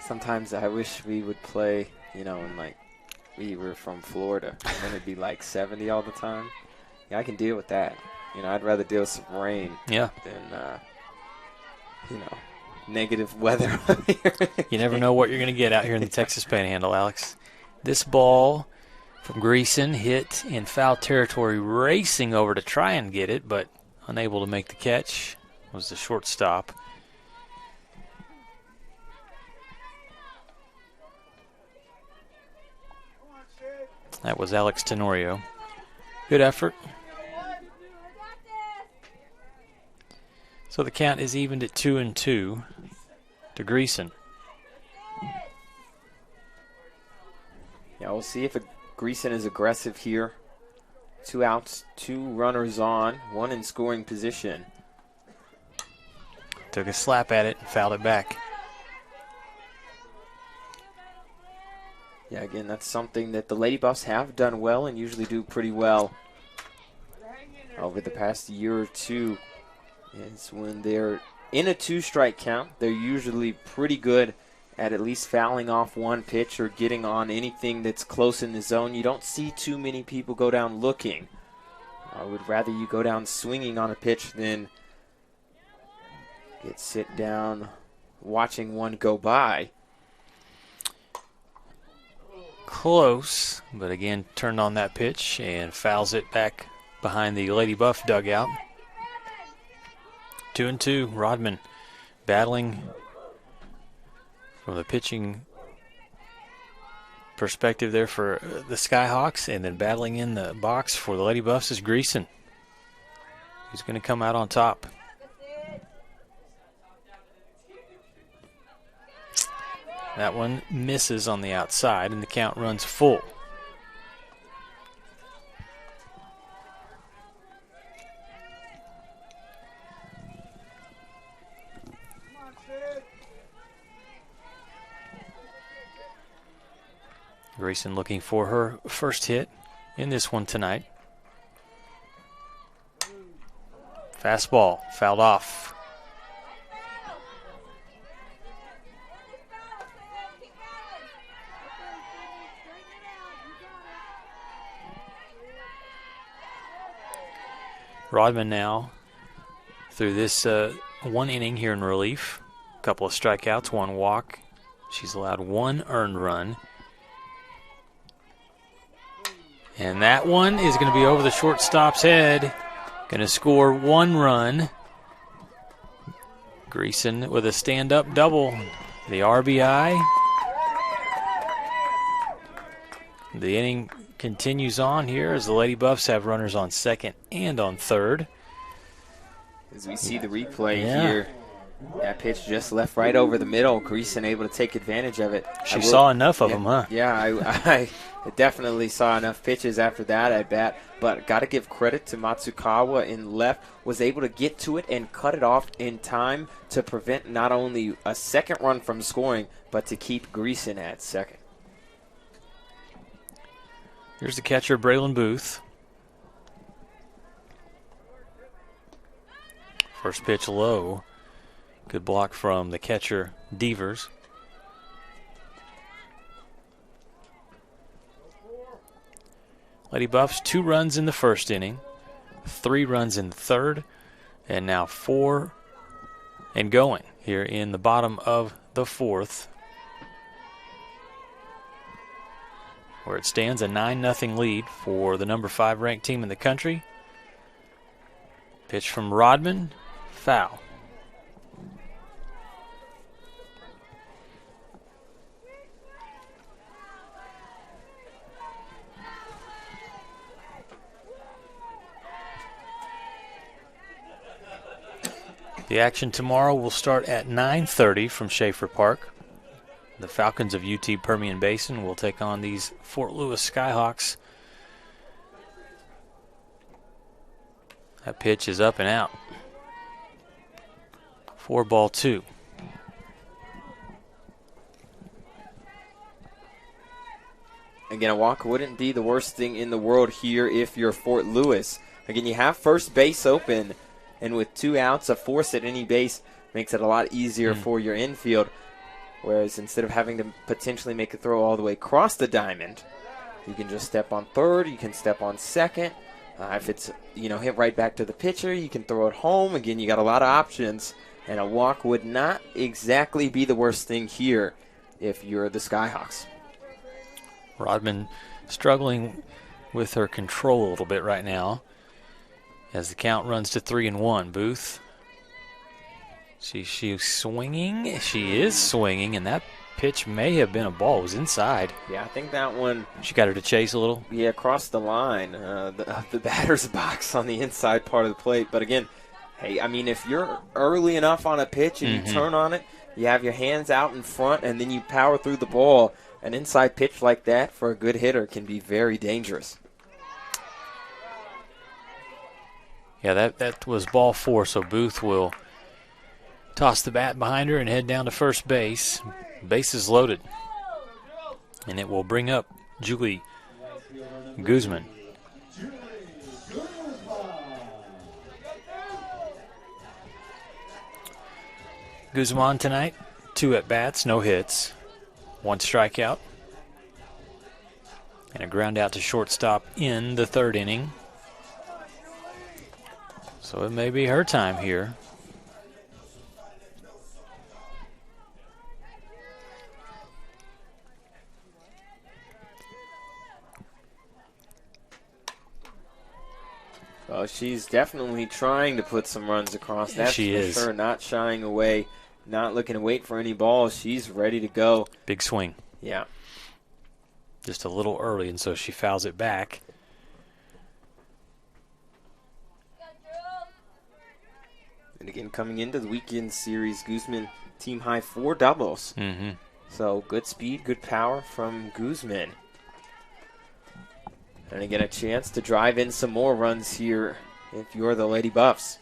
Sometimes I wish we would play, in like, we were from Florida, and it'd be like 70 all the time. Yeah, I can deal with that. I'd rather deal with some rain than negative weather. You never know what you're going to get out here in the Texas Panhandle, Alex. This ball from Greason hit in foul territory, racing over to try and get it, but unable to make the catch. Was the shortstop. That was Alex Tenorio. Good effort. So the count is evened at 2-2 to Greason. Yeah, we'll see if Greason is aggressive here. 2 outs, 2 runners on, 1 in scoring position. Took a slap at it and fouled it back. Yeah, again, that's something that the Lady Buffs have done well and usually do pretty well over the past year or two. Is when they're in a 2-strike count, they're usually pretty good at least fouling off one pitch or getting on anything that's close in the zone. You don't see too many people go down looking. I would rather you go down swinging on a pitch than sit down watching one go by. Close, but again turned on that pitch and fouls it back behind the Lady Buff dugout. 2-2, Rodman battling from the pitching perspective there for the Skyhawks, and then battling in the box for the Lady Buffs is Greason, who's going to come out on top. That one misses on the outside, and the count runs full. Greason looking for her first hit in this one tonight. Fastball, fouled off. Rodman now through this one inning here in relief. A couple of strikeouts, 1 walk. She's allowed 1 earned run. And that one is going to be over the shortstop's head. Going to score 1 run. Greason with a stand-up double. The RBI. The inning continues on here as the Lady Buffs have runners on second and on third. As we see the replay here, that pitch just left right over the middle. Greason able to take advantage of it. She saw enough of them, huh? Yeah, I definitely saw enough pitches after that at bat. But got to give credit to Matsukawa in left. Was able to get to it and cut it off in time to prevent not only a second run from scoring, but to keep Greason at second. Here's the catcher, Braylon Booth. First pitch low. Good block from the catcher, Devers. Lady Buffs, 2 runs in the first inning, 3 runs in the third, and now 4 and going here in the bottom of the fourth, where it stands a 9-0 lead for the number 5 ranked team in the country. Pitch from Rodman, foul. The action tomorrow will start at 9:30 from Schaefer Park. The Falcons of UT Permian Basin will take on these Fort Lewis Skyhawks. That pitch is up and out. 4-2. Again, a walk wouldn't be the worst thing in the world here if you're Fort Lewis. Again, you have first base open, and with 2 outs, a force at any base makes it a lot easier for your infield. Whereas instead of having to potentially make a throw all the way across the diamond, you can just step on third, you can step on second, If it's, hit right back to the pitcher, you can throw it home. Again, you got a lot of options, and a walk would not exactly be the worst thing here if you're the Skyhawks. Rodman struggling with her control a little bit right now as the count runs to 3-1. Booth. She's swinging. She is swinging, and that pitch may have been a ball. It was inside. Yeah, I think that one. She got her to chase a little. Yeah, across the line, the batter's box on the inside part of the plate. But again, hey, I mean, if you're early enough on a pitch and you turn on it, you have your hands out in front, and then you power through the ball. An inside pitch like that for a good hitter can be very dangerous. Yeah, that was ball 4, so Booth will toss the bat behind her and head down to first base. Base is loaded. And it will bring up Julie Guzman. Guzman tonight, 2 at-bats, no hits, 1 strikeout, and a ground out to shortstop in the 3rd inning. So it may be her time here. Well, she's definitely trying to put some runs across. That's she for is. Sure, not shying away, not looking to wait for any balls. She's ready to go. Big swing. Yeah. Just a little early, and so she fouls it back. And again, coming into the weekend series, Guzman team high 4 doubles. Mm-hmm. So good speed, good power from Guzman. And again, a chance to drive in some more runs here if you're the Lady Buffs.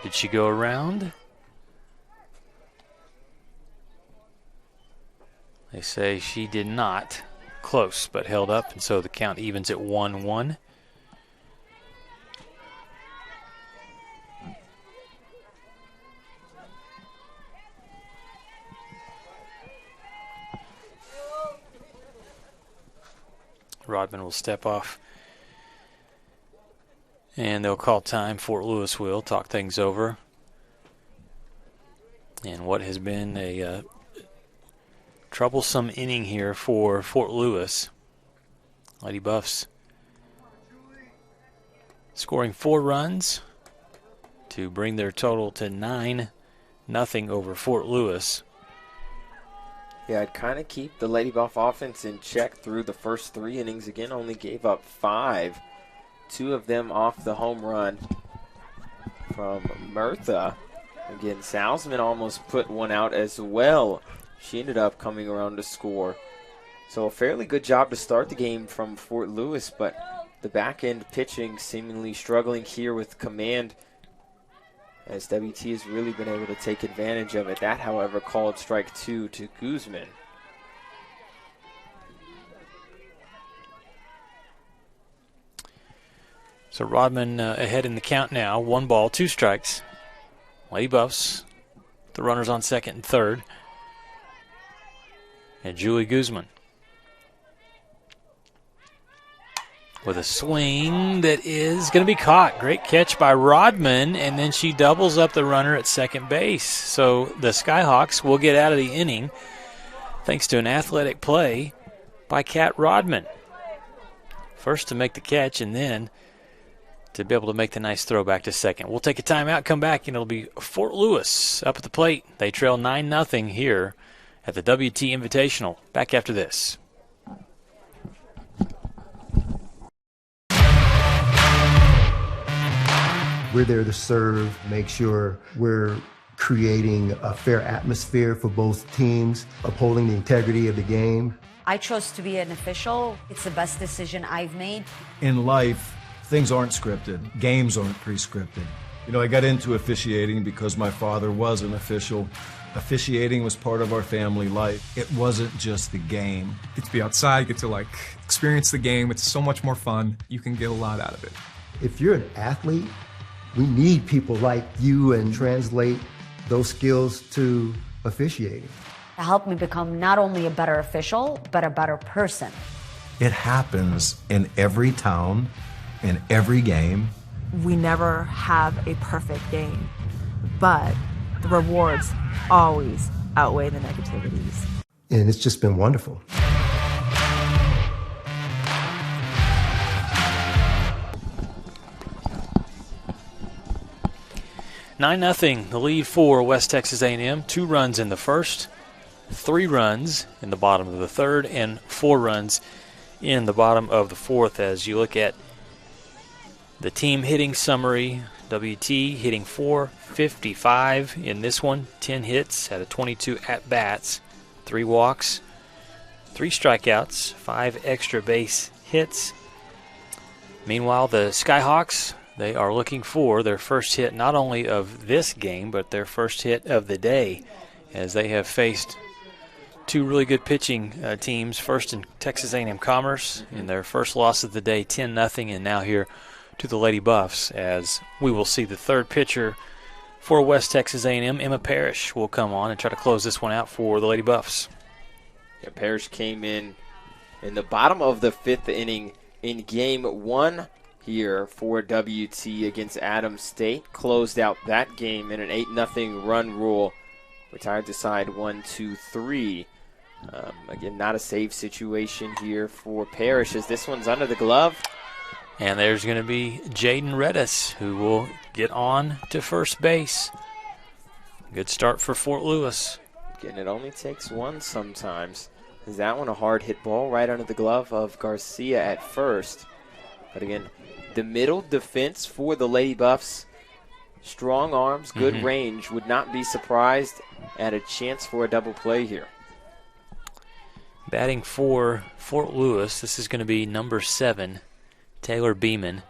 Did she go around? They say she did not. Close, but held up, and so the count evens at 1-1. Rodman will step off, and they'll call time. Fort Lewis will talk things over. And what has been a troublesome inning here for Fort Lewis. Lady Buffs scoring 4 runs to bring their total to 9-0 over Fort Lewis. Yeah, I'd kind of keep the Lady Buff offense in check through the first 3 innings. Again, only gave up 5. 2 of them off the home run from Murtha. Again, Salzman almost put one out as well. She ended up coming around to score. So a fairly good job to start the game from Fort Lewis, but the back-end pitching seemingly struggling here with command as WT has really been able to take advantage of it. That, however, called strike 2 to Guzman. So Rodman ahead in the count now. 1 ball, 2 strikes. Lady Buffs, the runners on second and third. And Julie Guzman with a swing that is going to be caught. Great catch by Rodman, and then she doubles up the runner at second base. So the Skyhawks will get out of the inning thanks to an athletic play by Kat Rodman. First to make the catch, and then to be able to make the nice throw back to second. We'll take a timeout, come back, and it'll be Fort Lewis up at the plate. They trail 9-0 here at the WT Invitational. Back after this. We're there to serve, make sure we're creating a fair atmosphere for both teams, upholding the integrity of the game. I chose to be an official. It's the best decision I've made. In life, things aren't scripted. Games aren't pre-scripted. You know, I got into officiating because my father was an official. Officiating was part of our family life. It wasn't just the game. Get to be outside, get to experience the game. It's so much more fun. You can get a lot out of it. If you're an athlete, we need people like you and translate those skills to officiating. It helped me become not only a better official, but a better person. It happens in every town, in every game. We never have a perfect game, but the rewards always outweigh the negativities. And it's just been wonderful. Nine 0 the lead for West Texas A&M. 2 runs in the first, 3 runs in the bottom of the third, and 4 runs in the bottom of the fourth. As you look at the team hitting summary, WT hitting .455 in this one, 10 hits, had a 22 at-bats, 3 walks, 3 strikeouts, 5 extra base hits. Meanwhile, the Skyhawks, they are looking for their first hit not only of this game, but their first hit of the day, as they have faced 2 really good pitching teams, first in Texas A&M Commerce in their first loss of the day, 10-0, and now here to the Lady Buffs, as we will see the third pitcher for West Texas A&M, Emma Parrish, will come on and try to close this one out for the Lady Buffs. Yeah, Parrish came in the bottom of the 5th inning in Game 1 here for WT against Adams State. Closed out that game in an 8-0 run rule. Retired to side 1-2-3. Again, not a save situation here for Parrish, as this one's under the glove. And there's going to be Jaden Redis, who will get on to first base. Good start for Fort Lewis. Again, it only takes one sometimes. Is that one a hard hit ball right under the glove of Garcia at first? But again, the middle defense for the Lady Buffs, strong arms, good range. Would not be surprised at a chance for a double play here. Batting for Fort Lewis, this is going to be number 7, Taylor Beeman,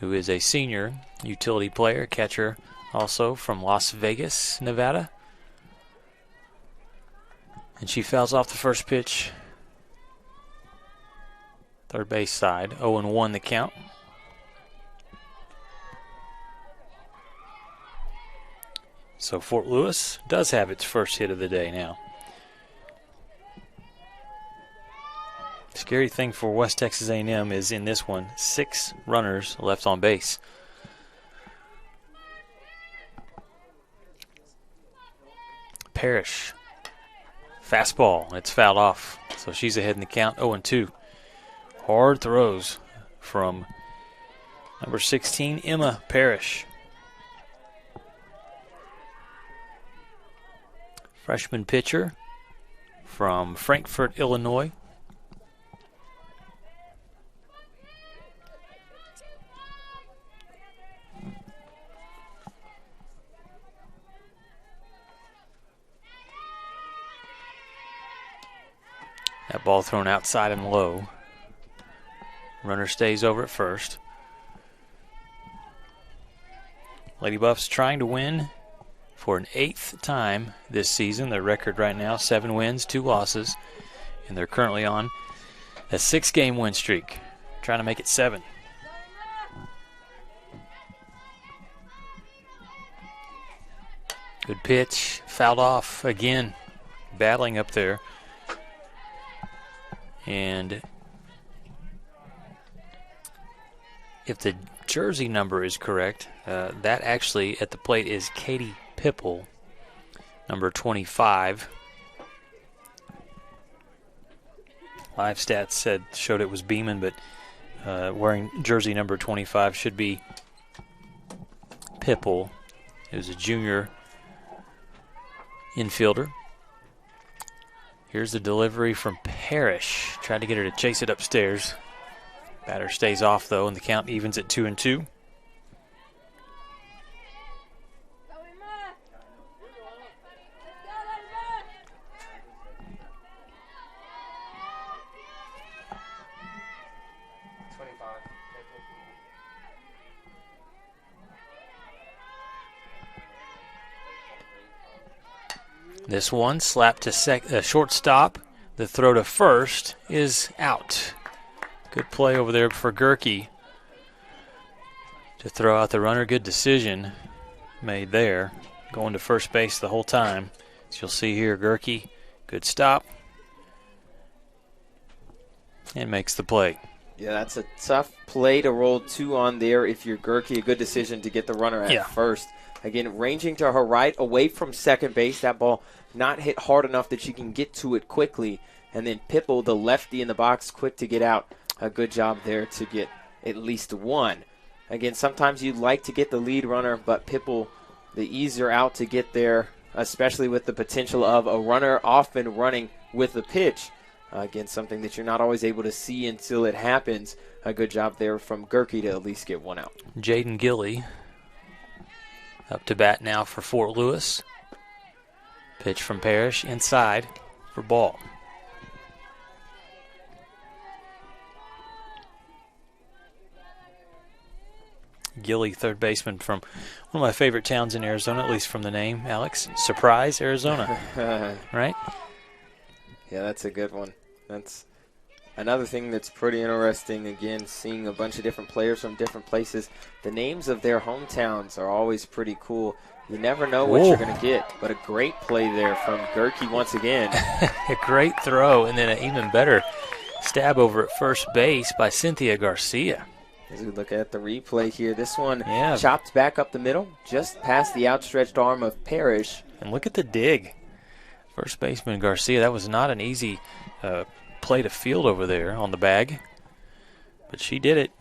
who is a senior utility player, catcher also from Las Vegas, Nevada. And she fouls off the first pitch. Third base side, 0-1 the count. So Fort Lewis does have its first hit of the day now. Scary thing for West Texas A&M is in this one, 6 runners left on base. Parrish, fastball, it's fouled off. So she's ahead in the count, 0-2. Hard throws from number 16, Emma Parrish. Freshman pitcher from Frankfort, Illinois. That ball thrown outside and low. Runner stays over at first. Lady Buffs trying to win for an 8th time this season. Their record right now, 7 wins, 2 losses. And they're currently on a 6-game win streak. Trying to make it 7. Good pitch. Fouled off again. Battling up there. And if the jersey number is correct, that actually at the plate is Katie Pipple, number 25. Live stats showed it was Beeman, but wearing jersey number 25 should be Pipple. It was a junior infielder. Here's the delivery from Parrish. Tried to get her to chase it upstairs. Batter stays off, though, and the count evens at 2-2. This one slapped to shortstop. The throw to first is out. Good play over there for Gerke to throw out the runner. Good decision made there. Going to first base the whole time. As you'll see here, Gerke Good stop. And makes the play. Yeah, that's a tough play to roll 2 on there if you're Gerke. A good decision to get the runner at first. Again, ranging to her right, away from second base. That ball not hit hard enough that she can get to it quickly. And then Pipple, the lefty in the box, quick to get out. A good job there to get at least 1. Again, sometimes you'd like to get the lead runner, but Pipple, the easier out to get there, especially with the potential of a runner often running with the pitch. Again, something that you're not always able to see until it happens. A good job there from Gerke to at least get 1 out. Jaden Gilly up to bat now for Fort Lewis. Pitch from Parrish inside for ball. Gilly, third baseman from one of my favorite towns in Arizona, at least from the name, Alex. Surprise, Arizona. Right? Yeah, that's a good one. That's another thing that's pretty interesting. Again, seeing a bunch of different players from different places. The names of their hometowns are always pretty cool. You never know what you're going to get, but a great play there from Gerke once again. A great throw, and then an even better stab over at first base by Cynthia Garcia. As we look at the replay here, this one chopped back up the middle, just past the outstretched arm of Parrish. And look at the dig. First baseman Garcia, that was not an easy play to field over there on the bag, but she did it.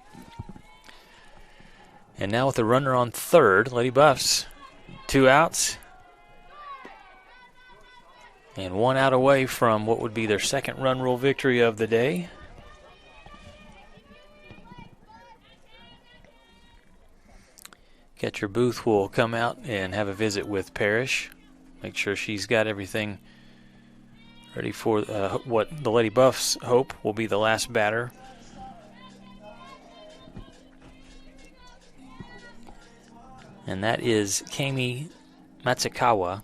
And now with a runner on third, Lady Buffs, 2 outs. And 1 out away from what would be their second run rule victory of the day. Catcher Booth will come out and have a visit with Parrish. Make sure she's got everything ready for what the Lady Buffs hope will be the last batter. And that is Kami Matsukawa.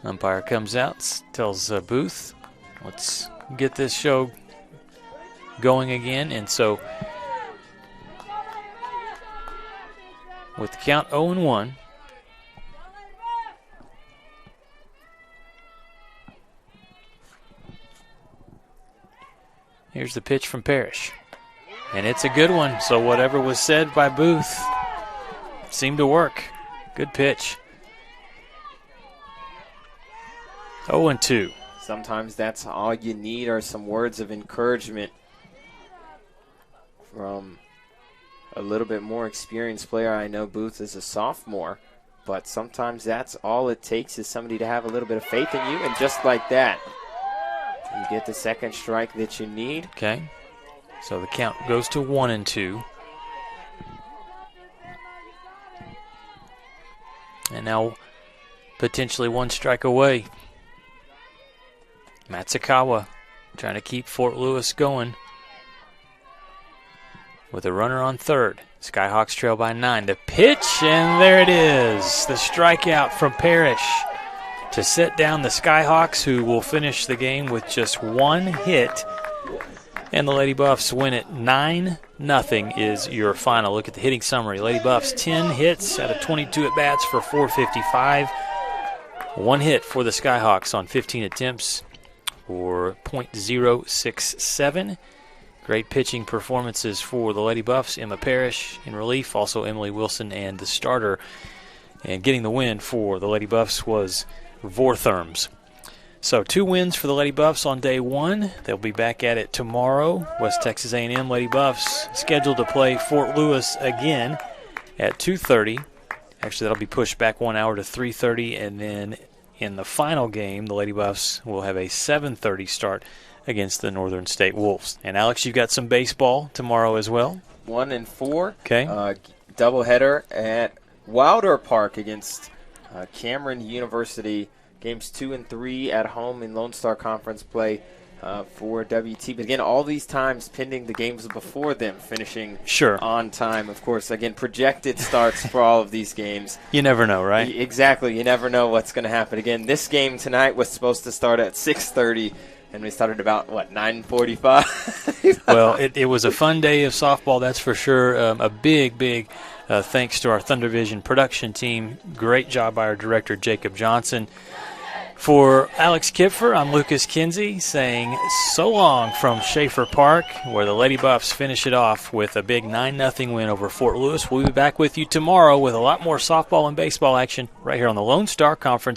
Umpire comes out, tells Booth, let's get this show going again. And so with the count 0-1, here's the pitch from Parrish. And it's a good one, so whatever was said by Booth seemed to work. Good pitch. 0-2. Sometimes that's all you need are some words of encouragement from a little bit more experienced player. I know Booth is a sophomore, but sometimes that's all it takes is somebody to have a little bit of faith in you, and just like that, you get the second strike that you need. Okay, so the count goes to 1-2. And now potentially 1 strike away. Matsukawa trying to keep Fort Lewis going with a runner on third. Skyhawks trail by 9. The pitch, and there it is. The strikeout from Parrish to set down the Skyhawks, who will finish the game with just 1 hit. And the Lady Buffs win it 9-0 is your final. Look at the hitting summary. Lady Buffs 10 hits out of 22 at-bats for .455. 1 hit for the Skyhawks on 15 attempts for .067. Great pitching performances for the Lady Buffs. Emma Parrish in relief, also Emily Wilson, and the starter. And getting the win for the Lady Buffs was Vortherms. So 2 wins for the Lady Buffs on day 1. They'll be back at it tomorrow. West Texas A&M Lady Buffs scheduled to play Fort Lewis again at 2:30. Actually, that'll be pushed back 1 hour to 3:30, and then in the final game, the Lady Buffs will have a 7:30 start against the Northern State Wolves. And Alex, you've got some baseball tomorrow as well. 1 and 4. Okay. Doubleheader at Wilder Park against Cameron University. Games 2 and 3 at home in Lone Star Conference play. for WT. But again, all these times pending the games before them finishing on time. Of course, again, projected starts for all of these games. You never know, right? Exactly. You never know what's going to happen. Again, this game tonight was supposed to start at 6:30, and we started about, 9:45? Well, it was a fun day of softball, that's for sure. A big thanks to our Thunder Vision production team. Great job by our director, Jacob Johnson. For Alex Kipfer, I'm Lucas Kinsey saying so long from Schaefer Park, where the Lady Buffs finish it off with a big 9-0 win over Fort Lewis. We'll be back with you tomorrow with a lot more softball and baseball action right here on the Lone Star Conference